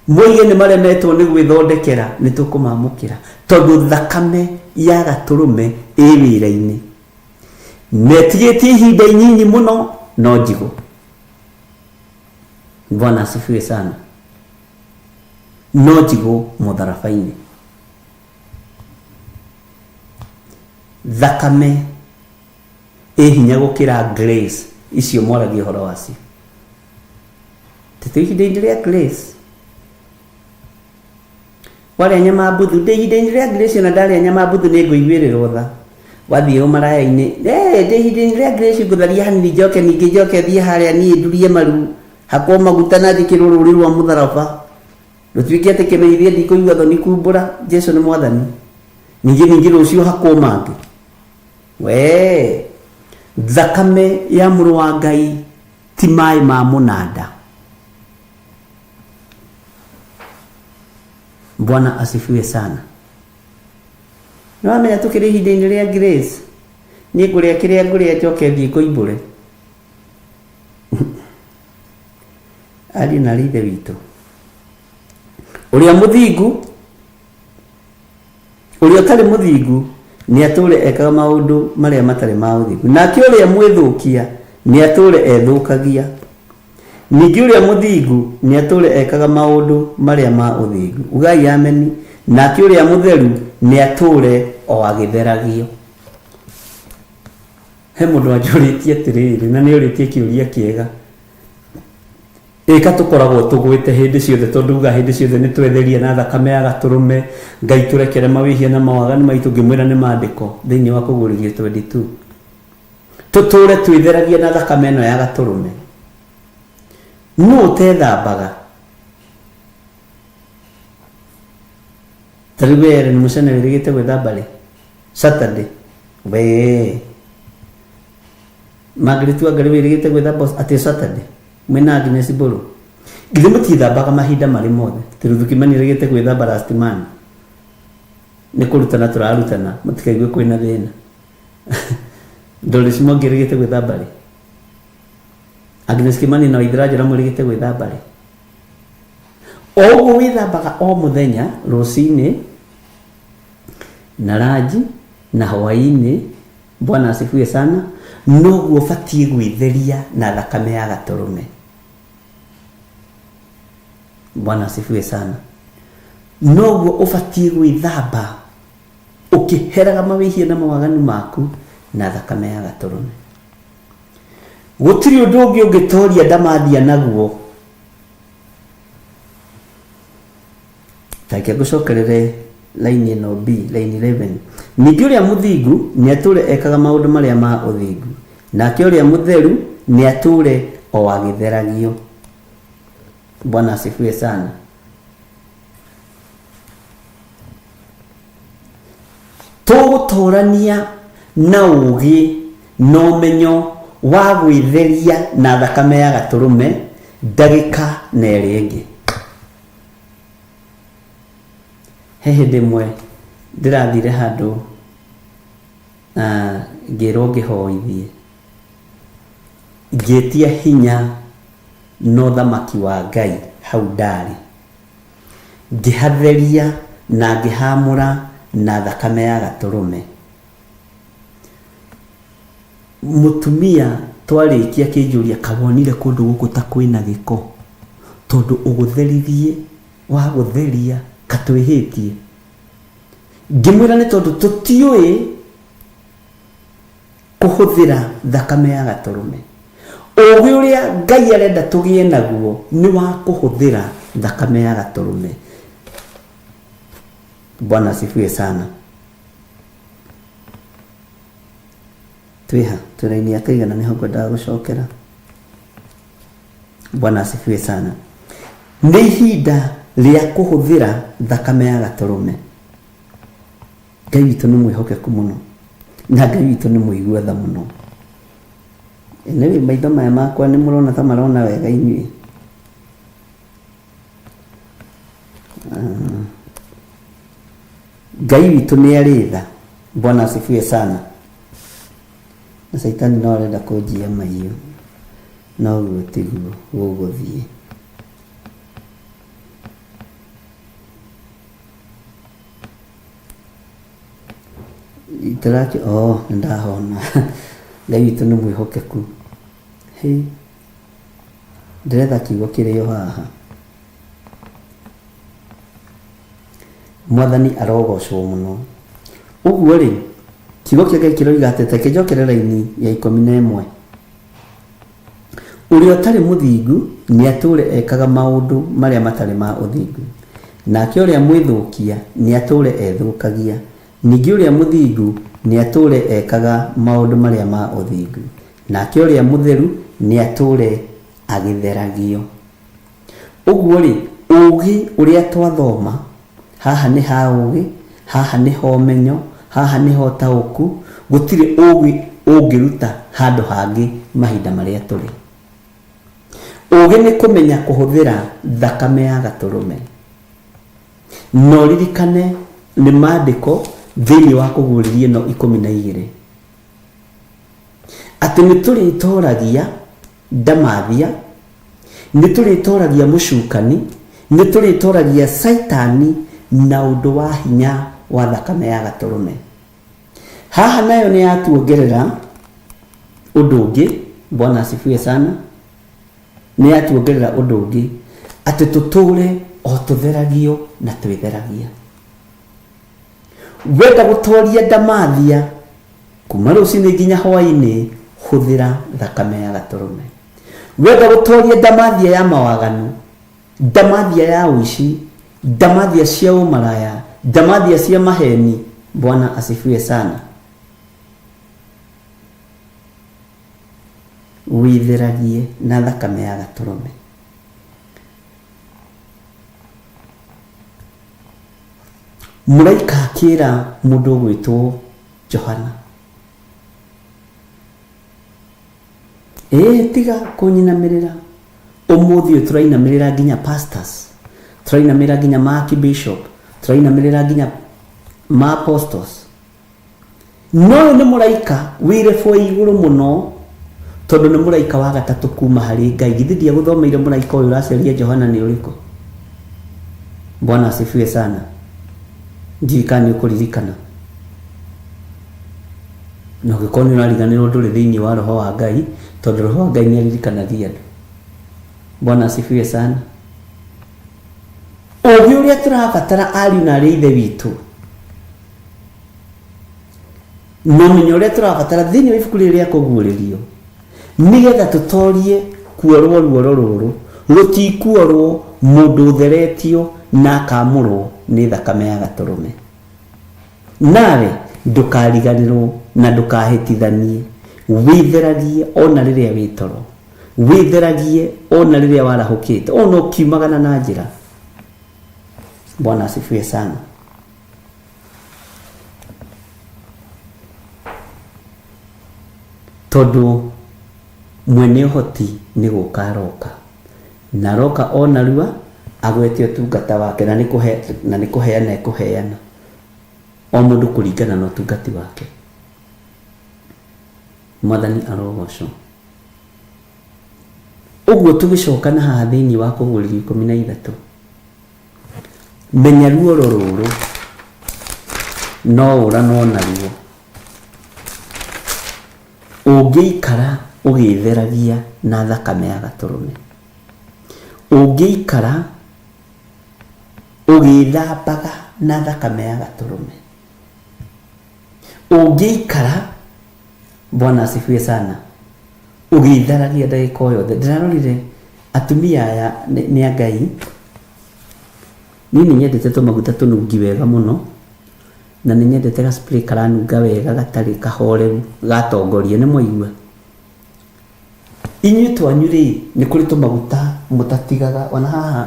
moige nĩ maremetwo nĩ gwĩthondekera nĩ tũkũmamũkĩra tondũ thakame ya gatũrũme ĩ wĩra-inĩ netigĩtie ihinda inyinyi mũno no njigũ. Bwana asifiwe sana. No njigũ mũtharaba-inĩ. Thakame ĩ hinya gũkĩra grace icio mwaragia ũhoro wacio. Tĩtũ ihinda-inĩ rĩa grace warĩa nyama mbuthu ndĩ ihinda-inĩ rĩa grace ona ndarĩa nyama mbuthu nĩ ngũiguĩrĩrwo tha wathiĩ ũmaraya-inĩ ndĩ ihinda-inĩ rĩa grace ngũtharia hanini njoke ningĩ njoke thiĩ harĩa niĩ ndurie maru hakwo maguta na njĩkĩrwo rũri rwa mũtharaba rũtuĩke atĩ kĩmenyithia ndikũigua thoni kumbũra Jesu nĩ mwathani ningĩ rũciũ hakwo mangĩ. We thakame ya mũrũ wa Ngai ti maĩ ma mũnanda. Bwana asifiwe sana. Nĩwamenya tũkĩrĩ ihinda-inĩ rĩa grace niĩ ngũrĩa kĩrĩa ngũrĩa njoke thiĩ ngũimbũre. Ari na ithe witũ ũrĩa mũthingu ũrĩa ũtarĩ mũthingu nĩ atũre ekaga maũndũ marĩa matarĩ ma ũthingu nake ũrĩa mwĩthũkia nĩ atũre ethũkagia ningĩ ũrĩa mũthingu nĩ atũre ekaga maũndũ marĩa ma ũthingu. Ugai ameni. Nake ũrĩa mũtheru nĩ atũre o agĩtheragio. He mũndũ anjũrĩtie atĩrĩrĩ na nĩ ũrĩtie kĩũria kĩega ĩka tũkoragwo tũgwĩte hĩndĩ ciothe tondũ uga hĩndĩ ciothe nĩ twetheria na thakame ya gatũrũme Ngai tũrekere mawĩhia na mawaganu maitũ ngĩmwĩra nĩ maandĩko thĩinĩ wa Kũguũrĩrio 22 tũtũre twĩtheragia na thakame ĩno ya gatũrũme. No ũtethambaga tarĩwe nĩ mũcene wĩrĩgĩte gwĩthamba rĩ Saturday we Margaret Wangari wĩrĩgĩte gwĩthamba atĩ Saturday mwena Agnes Mburu githĩ mũtithambaga mahinda marĩ mothe. Tiruthu Kimani rĩgĩte gwĩthamba last man nĩ kũrutana tũrarutana mũtikaigue kwĩna thĩna. Doris Mwangi rĩgĩte gwĩthamba rĩ Agnes Kimani na Waithĩra Njĩramũ rĩgĩte gwĩthamba rĩ. Oguo wĩthambaga o mũthenya rũcinĩ na ranji na hwaĩ-inĩ. Bwana asifiwe sana. Noguo batiĩ gwĩtheria na thakame ya gatũrũme. Bwana asifiwe sana. Noguo ũbatiĩ gwĩthamba ũkĩheraga mawĩhia na mawaganu maku na thakame ya gatũrũme. Gũtirĩ ũndũ ũngĩ ũngĩtoria ndamathia naguo. Take ngũcokerere line ĩno B, line 11. Ningĩ ũrĩa mũthingu nĩ atũre ekaga maũndũ marĩa ma ũthingu nake ũrĩa mũtheru nĩ atũre o agĩtheragio. Bwana asifiwe sana. Tũgũtũrania na ũgĩ na ũmenyo wa gwĩtheria na thakame ya gatũrũme ndagĩka na ĩrĩa ĩngĩ. He hĩndĩ ĩmwe ndĩrathire handũ ngĩrwo ngĩhoithie ngĩtia hinya na ũthamaki wa Ngai hau ndarĩ ngĩhatheria na ngĩhamũra na thakame ya gatũrũme. Mũtumia twarĩkia kĩnjũria kawonire kũndũ gũkũ ta kwĩna gĩko tondũ ũgũtheririe wa gũtheria katwĩhĩtie. Ngĩmwĩra nĩ tondũ tũtiũĩ kũhũthĩra thakame ya gatũrũme. Ũgĩ ũrĩa Ngai arenda tũgĩe naguo nĩ wa kũhũthĩra thakame ya gatũrũme. Bwana asifiwe sana. Twiha tũraini akaigana nĩho ngwendaga gũcokera. Bwana asifiwe sana. Nĩ ihinda rĩa kũhũthĩra thakame ya gatũrũme. Ngai witũ nĩ mwĩhokeku mũno na Ngai witũ nĩ mũiguatha mũno. Nĩ maitho maya makwa nĩ mũrona ta marona wega inyuĩ. Ngai witũ nĩ arĩ tha. Bwana asifiwe sana. Na Saitani no arenda kũnjia mahiũ no guo tiguo gũgũthiĩ. itaraki ndahona ngai witũ nĩ mwĩhokeku ndĩretha kiugo kĩrĩo haha mwathani arogocwo mũno ũguo rĩ kiugo kĩa Ngai kĩroiga atĩ ta kĩnjokerera-inĩ ya 11 ũrĩa ũtarĩ mũthingu nĩ atũre ekaga maũndũ marĩa matarĩ ma ũthingu nake ũrĩa mwĩthũkia nĩ atũre ethũkagia ningĩ ũrĩa mũthingu nĩ atũre ekaga maũndũ marĩa ma ũthingu nake ũrĩa mũtheru nĩ atũre agĩtheragio ũguo rĩ ũũgĩ ũrĩa twathoma haha nĩ ha ũũgĩ haha nĩ ho menyo haha nĩ ho taũku gũtirĩ ũũgĩ ũngĩruta handũ hangĩ mahinda marĩa tũrĩ ũũgĩ nĩ kũmenya kũhũthĩra thakame ya gatũrũme no ririkane nĩ maandĩko thĩinĩ wa kũguũrĩria no 12 atĩ nĩ tũrĩtoragia ndamathia nĩ tũrĩtoragia mũcukani nĩ tũrĩtoragia saitani na ũndũ wa hinya wa thakame ya gatũrũme haha nayo nĩ yatuongerera ũndũ ũngĩ Bwana asifiwe sana nĩ yatuongerera ũndũ ũngĩ atĩ tũtũre o tũtheragio na twĩtheragia wenda gũtoria ndamathia kuma rũcinĩ nginya hwaĩ-inĩ hũthĩra thakame ya gatũrũme wenda gũtoria ndamathia ya mawaganu ndamathia ya ũici ndamathia cia ũmaraya ndamathia cia maheni Bwana asifiwe sana wĩtheragie na thakame ya gatũrũme mũraika akĩra mũndũ ũgwĩtwo Johana tiga kũnyinamĩrĩra ũmũthĩ ũyũ tũrainamĩrĩra nginya pastors tũrainamĩrĩra nginya ma archbishop tũrainamĩrĩra nginya ma apostles no nĩ mũraika wĩre bwa igũrũ mũno tondũ nĩ mũraika wa gatatũ kuma harĩ Ngai githĩ ndiagũthomeire mũraika ũyũ ũraceria Johana nĩ ũrĩkũ Bwana asifiwe sana ndirikani ũkũririkana na ũgĩkorwo nĩ ũrariganĩrwo ndũrĩ thĩinĩ wa roho wa Ngai tondũ roho wa Ngai nĩ aririkanagia andũ Bwana asifiwe sana ũũgĩ ũrĩa tũrabatara ariũ na aarĩ a ithe witũ na ũmenyo ũrĩa tũrabatara thĩinĩ wa ibuku rĩrĩ rĩa kũguũrĩrio nĩgetha tũtorie kuorwo ruoro rũrũ rũtikuorwo mũndũ ũtheretio na akamũrwo nĩ thakame ya gatũrũme nawe ndũkariganĩrwo na ndũkahĩtithanie wĩtheragie ona rĩrĩa wĩ toro wĩtheragie ona rĩrĩa warahũkĩte ona ũkiumagana na njĩra Bwana asifiwe sana tondũ mwene ũhoti nĩ gũka aroka na aroka ona rua agwete ũtungata wake na nĩ kũheana ekũheana o mũndũ kũringana na ũtungati wake mwathani arogocwo ũguo tũgĩcoka na haha thĩinĩ wa kũguũrĩrio 13 menya ruoro rũrũ no ũranwo naruo ũngĩikara ũgĩtheragia na thakame ya gatũrũme ũngĩikara ũgĩthambaga na thakame ya gatũrũme ũngĩikara Bwana asifiwe sana ũgĩtheragia ndagĩka o yothe ndĩrarorire atumia aya nĩ a Ngai niĩ nĩ nyendete tũmaguta tũnungi wega mũno na nĩ nyendete ga spray karanunga wega gatarĩ kahoreru gatongoria nĩ mwaigua inyuĩ twanyu rĩ nĩ kũrĩ tũmaguta mũtatigaga ona haha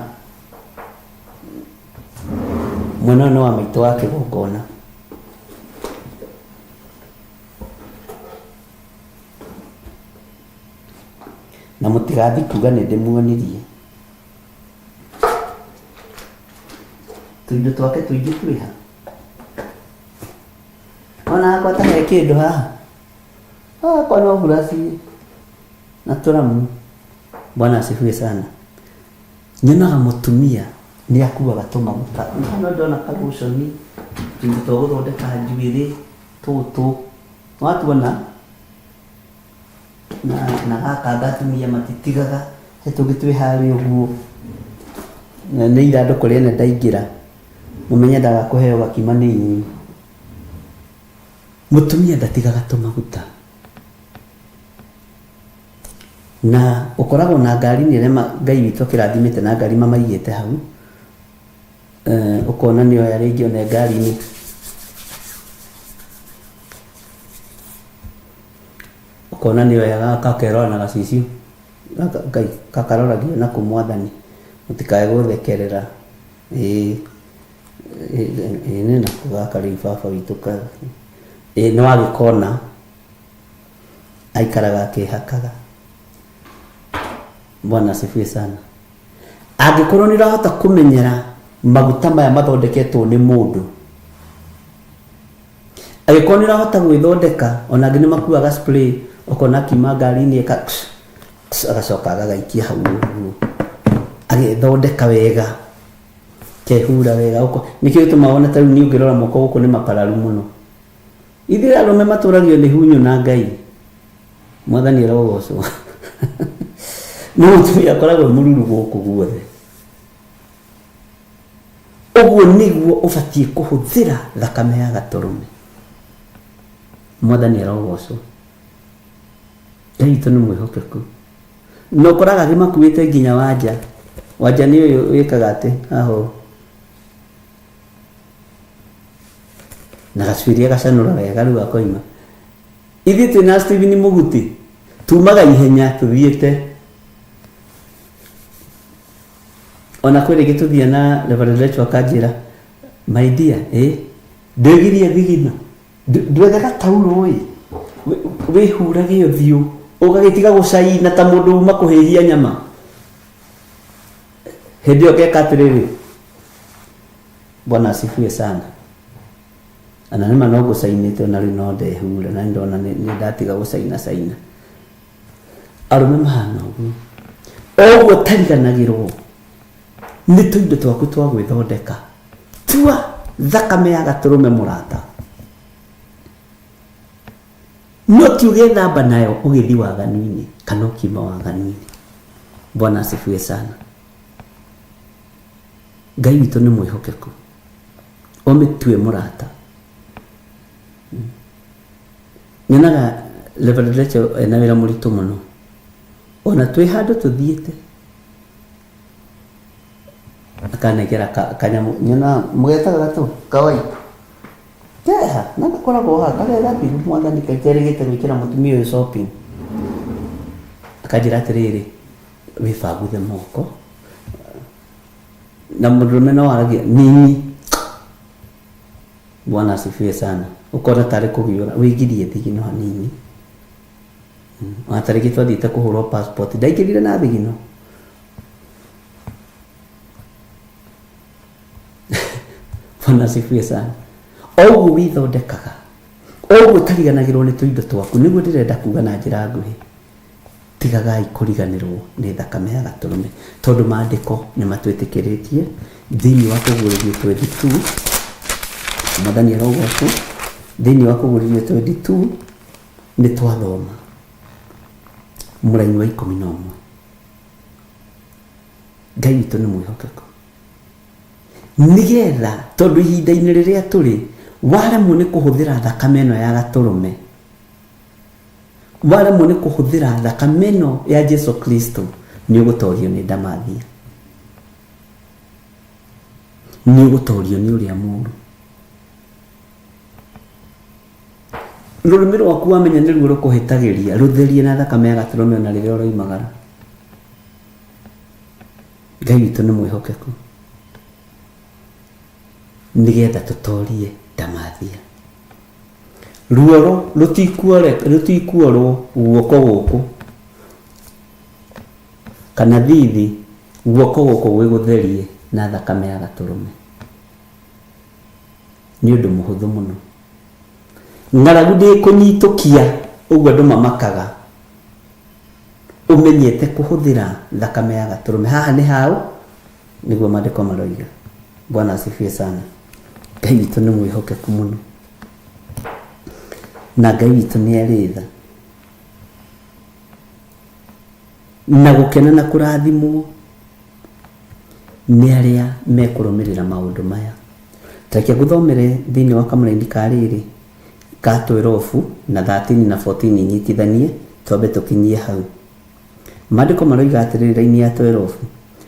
mwena ũyũ nĩ wa maitũ wa kĩgongona na mũtigathi kuga nĩ ndĩmuonirie tũindo twake tũingĩ twĩha ona akwa ta he kĩndũ haha akwa no buraci na tũramu Bwana asifiwe sana nyonaga mũtumia nĩ akuaga tũmaguta no ndona kaguconi tũindo twa gũthondeka njuĩrĩ tutu watuona na gaka ngatumia matitigaga hetugitwe hari uguo na nĩ ithandũkũ rĩene ndaingĩra mũmenye ndaga kũheo gakima nĩ inyuĩ mũtumia ndatigaga tũmaguta na ũkoragwo na ngari nĩ rema Ngai witũ kĩrathimĩte na ngari mamaigĩte hau ũkona nĩ oya rĩngĩ one ngari-inĩ ũkona nĩ oya gakerora na gacicio Ngai kakaroragio na kũmwathani mũtikae gũthekerera nĩ na gaka rĩu baba witũ nĩ wagĩkona aikaraga akĩhakaga. Bwana asifiwe sana. Angĩkorwo nĩ ũrahota kũmenyera maguta maya mathondeketwo nĩ mũndũ, angĩkorwo nĩ ũrahota gwĩthondeka, ona angĩ nĩ makuaga spray ũkona kiuma ngari-inĩ agacoka agagaikia hau ũguo agĩthondeka wega kehura wega ũko nĩkĩo gĩtũmaga wone ta rĩu niĩ ũngĩrora moko gũkũ nĩ mapararu mũno. Ithuĩ arũme matũragio nĩ hunyo na Ngai, mwathani arogocwo no mũtumia akoragwo mũruru gũkũ guothe. Ũguo nĩguo ũbatiĩ kũhũthĩra thakame ya gatũrũme, mwathani arogocwo. Ngai witũ nĩ mwĩhokeku. No ũkoraga makuĩte nginya wanja nĩ ũyũ wĩkaga atĩ aho na gacuiria gacanũra wega rĩu akoima. Ithuĩ twĩna Stephen Mũguti tumaga ihenya tuthiĩte, ona kwĩ rĩngĩ tũthiĩ na Reverend Rachel akanjĩra my dear ndĩgirie thigino ndwethaga tauro wĩhurage ũthiũ ũgagĩtiga gũcaina ta mũndũ uma kũhĩhia nyama. Hĩndĩ ĩyo geka atĩrĩrĩ, Bwana asifiwe sana. Ana nĩma no gũcainĩte ona rĩu no ndehure na ndona nĩ ndatiga gũcaina. Arũme mahana ũguo tariganagĩrwo nĩ tũindo twaku twa gwĩthondeka. Tua thakame ya gatũrũme mũrata, no tiũgethamba nayo ũgĩthi waganu-inĩ kana ũkiuma waganu-inĩ. Bwana asifiwe sana. Ngai witũ nĩ mwĩhokeku, ũmĩtue mũrata. Nyonaga Reverend Rachel ena wĩra mũritũ mũno, ona twĩ handũ tũthiĩte akanegera kanyamũ nyona mũgetaga gatũ kawai keha na gakoragwo haha karega biru mwathani kaiterĩgĩte gwĩkĩra mũtumia ũyũ shopping. Akanjĩra atĩrĩrĩ wĩbanguthe moko na mũndũrũme no aragia nini. Bwana asifiwe sana. Ũkona tarĩ kũgiũra wĩgirie thigino hanini. Ona tarĩngĩ twathiĩte kũhũrwo passport ndaingĩrire na thigino. Bwana asifiwe sana. Ũguo wĩthondekaga, ũguo tariganagĩrwo nĩ tũindo twaku, nĩguo ndĩrenda kuga na njĩra nguhĩ. Tigagai kũriganĩrwo nĩ thakame ya gatũrũme, tondũ maandĩko nĩ matwĩtĩkĩrĩtie thĩinĩ wa Kũguũrĩrio 22, mwathani arogocwo, thĩinĩ wa Kũguũrĩrio 22 nĩ twathoma mũraini wa 11. Ngai witũ nĩ mwĩhokeku, nĩgetha tondũ ihinda-inĩ rĩrĩa tũrĩ waremwo nĩ kũhũthĩra thakame ĩno ya gatũrũme, waremwo nĩ kũhũthĩra thakame ĩno ya Jesu Kristo, nĩ ũgũtorio nĩ ndamathia, nĩ ũgũtorio nĩ ũrĩa mũũru. Rũrĩmĩ rwaku wamenya nĩruo rũkũhĩtagĩria, rũtherie na thakame ya gatũrũme ona rĩrĩa ũroimagara. Ngai witũ nĩ mwĩhokeku, nĩgetha tũtorie ndamathia. Ruoro rũtikuorwo guoko gũkũ kana thithi guoko gũkũ gwĩgũtherie na thakame ya gatũrũme, nĩ ũndũ mũhũthũ mũno. Ng'aragu ndĩkũnyitũkia ũguo andũ mamakaga, ũmenyete kũhũthĩra thakame ya gatũrũme. Haha nĩ hau nĩguo maandĩko maroiga. Bwana asifiwe sana. Ngai witũ nĩ mwĩhokeku mũno. na Ngai witũ nĩ arĩ tha na gũkena na kũrathimwo nĩ arĩa mekũrũmĩrĩra maũndũ maya. Tareke ngũthomere thĩinĩ wa kamũraini karĩrĩ ka 12 na 13 na 14 inyitithanie twambe tũkinyie hau. Maandĩko maroiga atĩrĩrĩ raini ya 12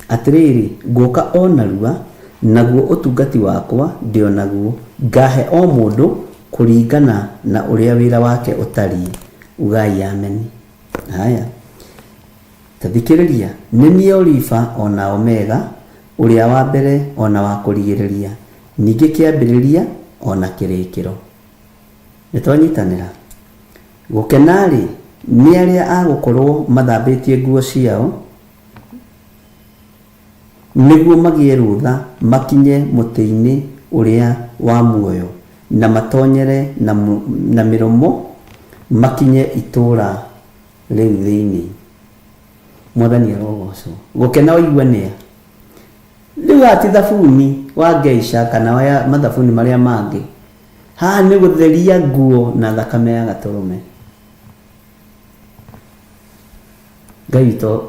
atĩrĩrĩ, ngũka o narua naguo ũtungati wakwa ndĩ o naguo, ngahe o mũndũ kũringana na ũrĩa wĩra wake ũtariĩ. Ugai ameni. Haya, tathikĩrĩria, nĩ niĩ Oliva ona Omega, ũrĩa wa mbere ona wa kũrigĩrĩria, ningĩ kĩambĩrĩria ona kĩrĩkĩro. Nĩtwanyitanĩra. Gũkenarĩ nĩ arĩa agũkorwo mathambĩtie nguo ciao nĩguo magĩe rũtha makinye mũtĩ-inĩ ũrĩa wa muoyo, na matonyere na mĩromo makinye itũũra rĩu thĩinĩ. Mwathani arogocwo. Gũkena waigua nĩa? Rĩu ati thabuni wa Geisha kana wa mathabuni marĩa mangĩ, haha nĩ gũtheria nguo na thakame ya gatũrũme. Ngai witũ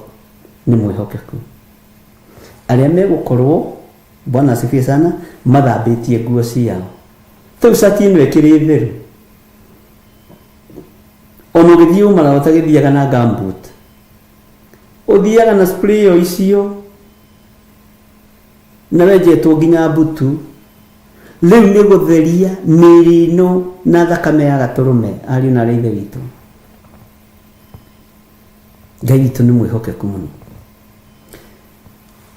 nĩ mwĩhokeku. Arĩa megũkorwo, Bwana asifiwe sana, mathambĩtie nguo ciao. Tũu cati ĩno ĩkĩrĩ theru. Ona ũgĩthiĩ ũmara ũtagĩthiaga na gumboot, ũthiaga na spray o icio na wenjetwo nginya mbutu. Rĩu nĩ gũtheria mĩĩrĩ ĩno na thakame ya gatũrũme. Ariũ na arĩa ithe witũ, Ngai witũ nĩ mwĩhokeku mũno.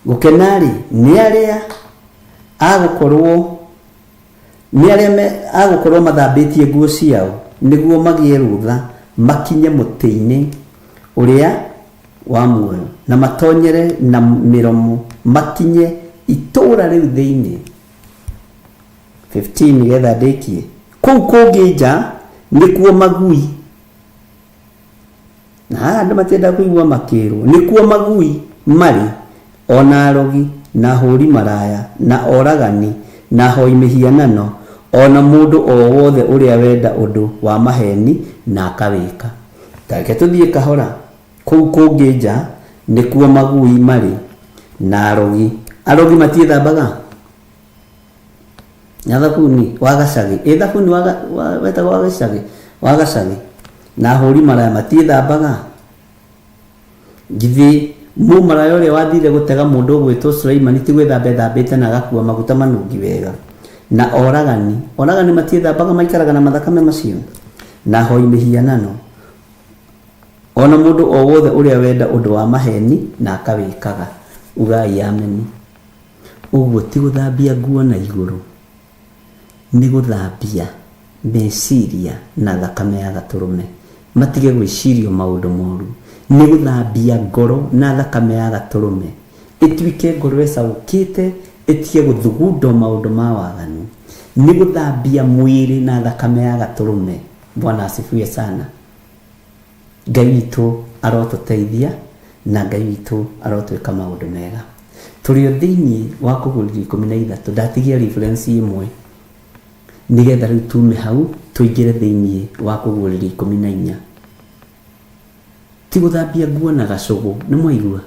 Gũkenarĩ nĩ arĩa agũkorwo mathambĩtie nguo ciao nĩguo magĩe rũtha makinye mũtĩ-inĩ ũrĩa wa muoyo, na matonyere na mĩromo makinye itũũra rĩu thĩinĩ. 15 nĩgetha ndĩkie. Kũu kũngĩ nja nĩkuo magui. Na andũ matienda kũigua makĩrwo. Nĩkuo magui marĩ, ona arogi na hũri maraya na oragani na hoi mĩhianano, ona mũndũ o wothe ũrĩa wenda ũndũ wa maheni na akawĩka. Tareke tũthiĩ kahora. Kũu kũngĩ nja nĩkuo magui marĩ na arogi. Arogi matiĩthambaga na thabuni wa gacagi. Thabuni wetagwo wa gacagi. Na hũri maraya matiĩthambaga. Githĩ mũmaraya ũrĩa wathire gũtega mũndũ ũgwĩtwo Sulaimani ti gwĩthamba ethambĩte na agakua maguta manungi wega. Na oragani matiĩthambaga, maikaraga na mathakame macio. Na hoi mĩhianano, ona mũndũ o wothe ũrĩa wenda ũndũ wa maheni na akawĩkaga. Ugai ameni. Ũguo ti gũthambia nguo na igũrũ, nĩ gũthambia meciria na thakame ya gatũrũme. Matige gwĩciria maũndũ moru. Nĩ gũthambia ngoro na thakame ya gatũrũme. Ĩtuĩke ngoro ĩcaũkĩte, ĩtige gũthugunda maũndũ ma waganu. Nĩ gũthambia mwĩrĩ na thakame ya gatũrũme. Bwana asifiwe sana. Ngai witũ arotũteithia na Ngai witũ arotwĩka maũndũ mega. Tũrĩ o thĩinĩ wa Kũgũrĩrio 13. Ndatigia reference ĩmwe nĩgetha rĩu tume hau tũingĩre thĩinĩ wa Kũgũrĩrio 14. Ti gũthambia nguo na gacũgũ. Nĩ mwaigua?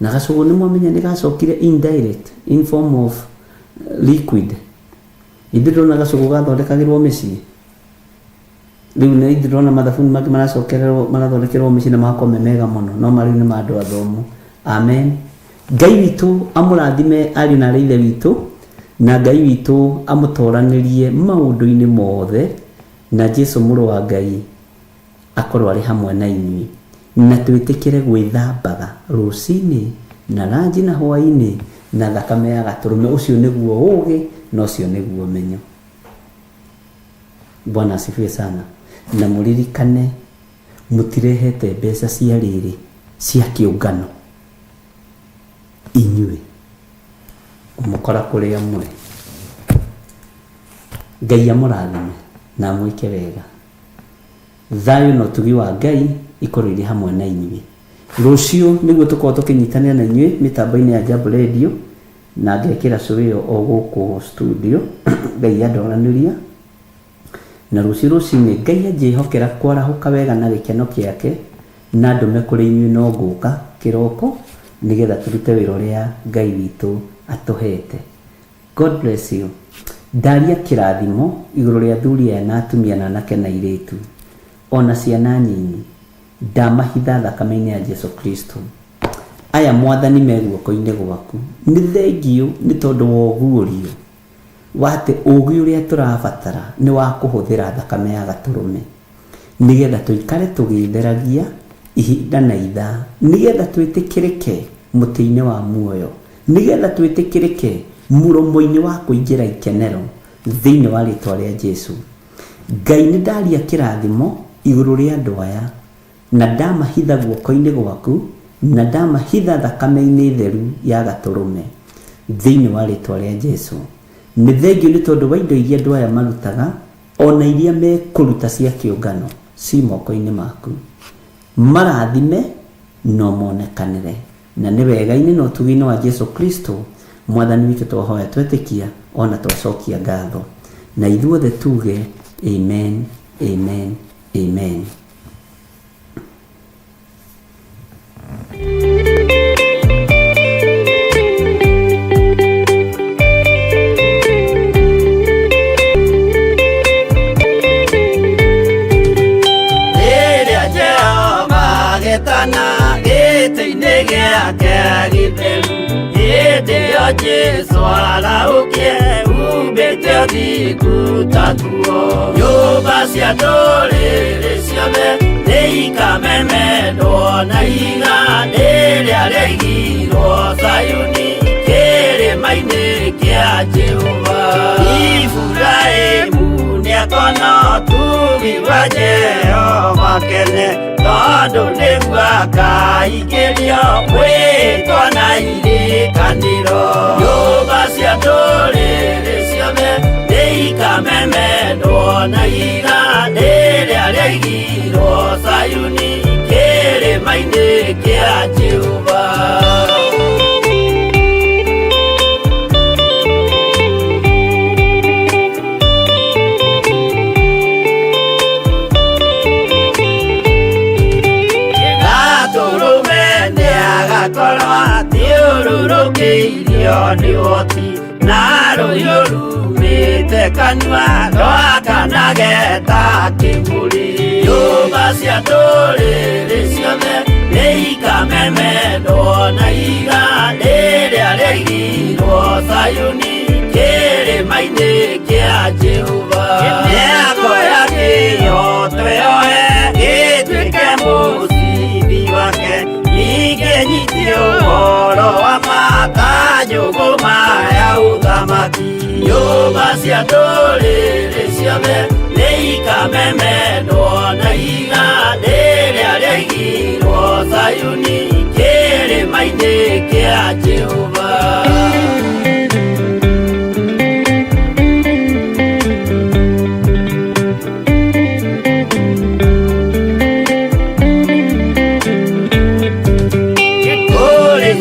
Na gacũgũ nĩ mwamenya nĩ gacokire indirect in form of liquid. Ithirona gacũgũ gathondekagĩrwo mĩciĩ. Rĩu nĩ ithirona mathabuni mangĩ marathondekerwo mĩciĩ na makome mega mũno, no marĩ nĩ mandũ athomu. Amen. Ngai witũ amũrathime ariũ na ithe witũ, na Ngai witũ amũtoranĩrie maũndũ-inĩ mothe, na Jesũ mũrũ wa Ngai akorwo arĩ hamwe na inyuĩ, na twĩtĩkĩre gwĩthambaga rũcinĩ na ranji na hwaĩ-inĩ na thakame ya gatũrũme. Ũcio nĩguo ũũgĩ na ũcio nĩguo menyo. Bwana asifiwe sana. Na mũririkane mũtirehete mbeca cia rĩrĩ cia kĩũngano inyuĩ, mũkora kũrĩa mwe. Ngai amũrathime na mwĩke wega. Thayũ na ũtugi wa Ngai ikorwo irĩ hamwe na inyuĩ. Rũciũ nĩguo tũkorwo tũkĩnyitanĩra na inyuĩ mĩtambo-inĩ ya Jambo Radio, na ngekĩra cũrĩyo o gũkũ studio. Ngai andoranĩria na rũciinĩ Ngai anjĩhokera kwarahũka wega na gĩkeno kĩake na ndũme kũrĩ inyuĩ no ngũka kĩroko nĩgetha tũrute wĩra ũrĩa Ngai witũ atũhete. God bless you. Ndaria kĩrathimo igũrũ rĩa athuri aya na atumia na anake na airĩtu ona ciana nyinyi, ndamahitha thakame-inĩ ya Jesu Kristo. Aya Mwathani me guoko-inĩ gwaku. Nĩ thengio nĩ tondũ wa ũguũrio wate ũũgĩ ũrĩa tũrabatara nĩ wa kũhũthĩra thakame ya Gatũrũme nĩgetha tũikare tũgĩtheragia ihinda na ithaa, nĩgetha twĩtĩkĩrĩke mũtĩ-inĩ wa muoyo, nĩgetha twĩtĩkĩrĩke mũromo-inĩ wa kũingĩra ikenero thĩinĩ wa rĩtwa rĩa Jesu. Ngai nĩ ndaria kĩrathimo igũrũ rĩa andũ aya na ndamahitha guoko-inĩ gwaku na ndamahitha thakame-inĩ theru ya Gatũrũme thĩinĩ wa rĩtwa rĩa Jesu. Nĩ thengio nĩ tondũ wa indo iria andũ aya marutaga ona iria mekũruta cia kĩũngano ci moko-inĩ maku. Marathime no monekanĩre na nĩ wega-inĩ na ũtugi-inĩ wa Jesu Kristo Mwathani witũ twahoya twetĩkia ona twacokia ngatho na ithuothe tuge amen, amen, amen. Jesu araukie umbĩte ũthingu tatuo. Nyũmba cia ndũrĩrĩ ciothe nĩikamemendwo na iga rĩrĩa rĩaigirwo Zayuni kĩrĩma-inĩ kĩa Jehova. Iburahĩmu nĩakona ũtugi wa Jehova kene tondũ nĩguo akaingĩrio mwĩtwo na irĩkanĩro. Nyũmba cia ndũrĩrĩ ciothe nĩikamemendwo na iga rĩrĩa rĩaigirwo Zayuni kĩrĩma-inĩ kĩa Jehova. Thiũrũrũkĩirio nĩ woti na rũhiũ rumĩte kanua rwakanageta kĩmũrĩ. Nyũmba cia ndũrĩrĩ ciothe nĩikamemendwo na iga rĩrĩa rĩaigirwo Zayuni kĩrĩma-inĩ kĩa Jehova. Mĩako ya kĩyo twĩoe gĩtuĩke mũcibi wake, ningĩ nyitie ũhoro wa mata nyũngũma ya ũthamaki. Nyũmba cia ndũrĩrĩ ciothe nĩikamemendwo na iga rĩrĩa rĩaigirwo Zayuni kĩrĩma-inĩ kĩa Jehova.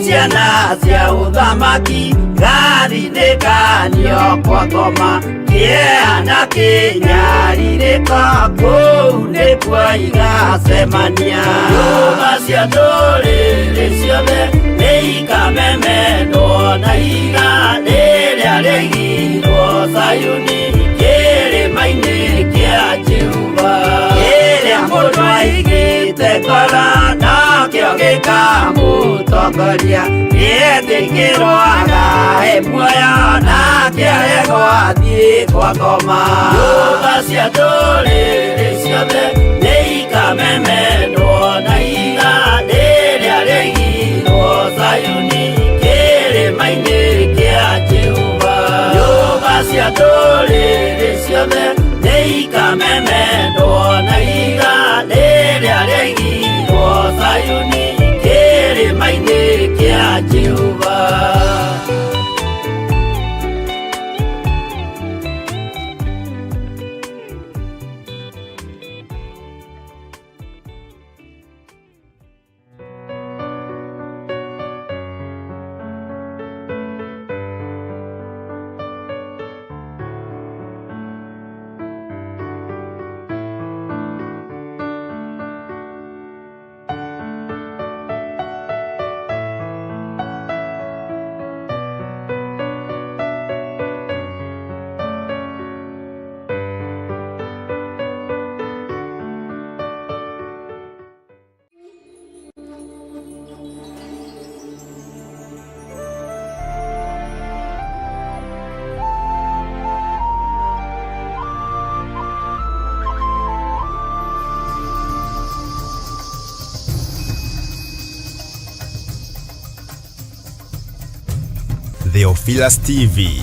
Ciana cia ũthamaki gathinĩkanio kwa ngoma, kĩeha kĩnyarirĩka kũu nĩkuo igacemania. Nyũmba cia ndũrĩrĩ ciothe nĩikamemendwo na iga rĩrĩa rĩaigirwo Zayuni kĩrĩma-inĩ kĩa Jehova. Kĩrĩa mũndũ aigĩte ngoro nakĩo gĩkamũtongoria, gĩetĩkĩrwaga he muoyo nake arego athiĩ kwa ngoma. Nyũmba cia ndũrĩrĩ ciothe nĩikamemendwo na iga rĩrĩa rĩaigirwo Zayuni kĩrĩma-inĩ kĩa Jehova. Nyũmba cia ndũrĩrĩ ciothe nĩikamemendwo na iga rĩrĩa rĩaigirwo Zayuni kĩrĩma-inĩ kĩa Jehova. Theophilus TV.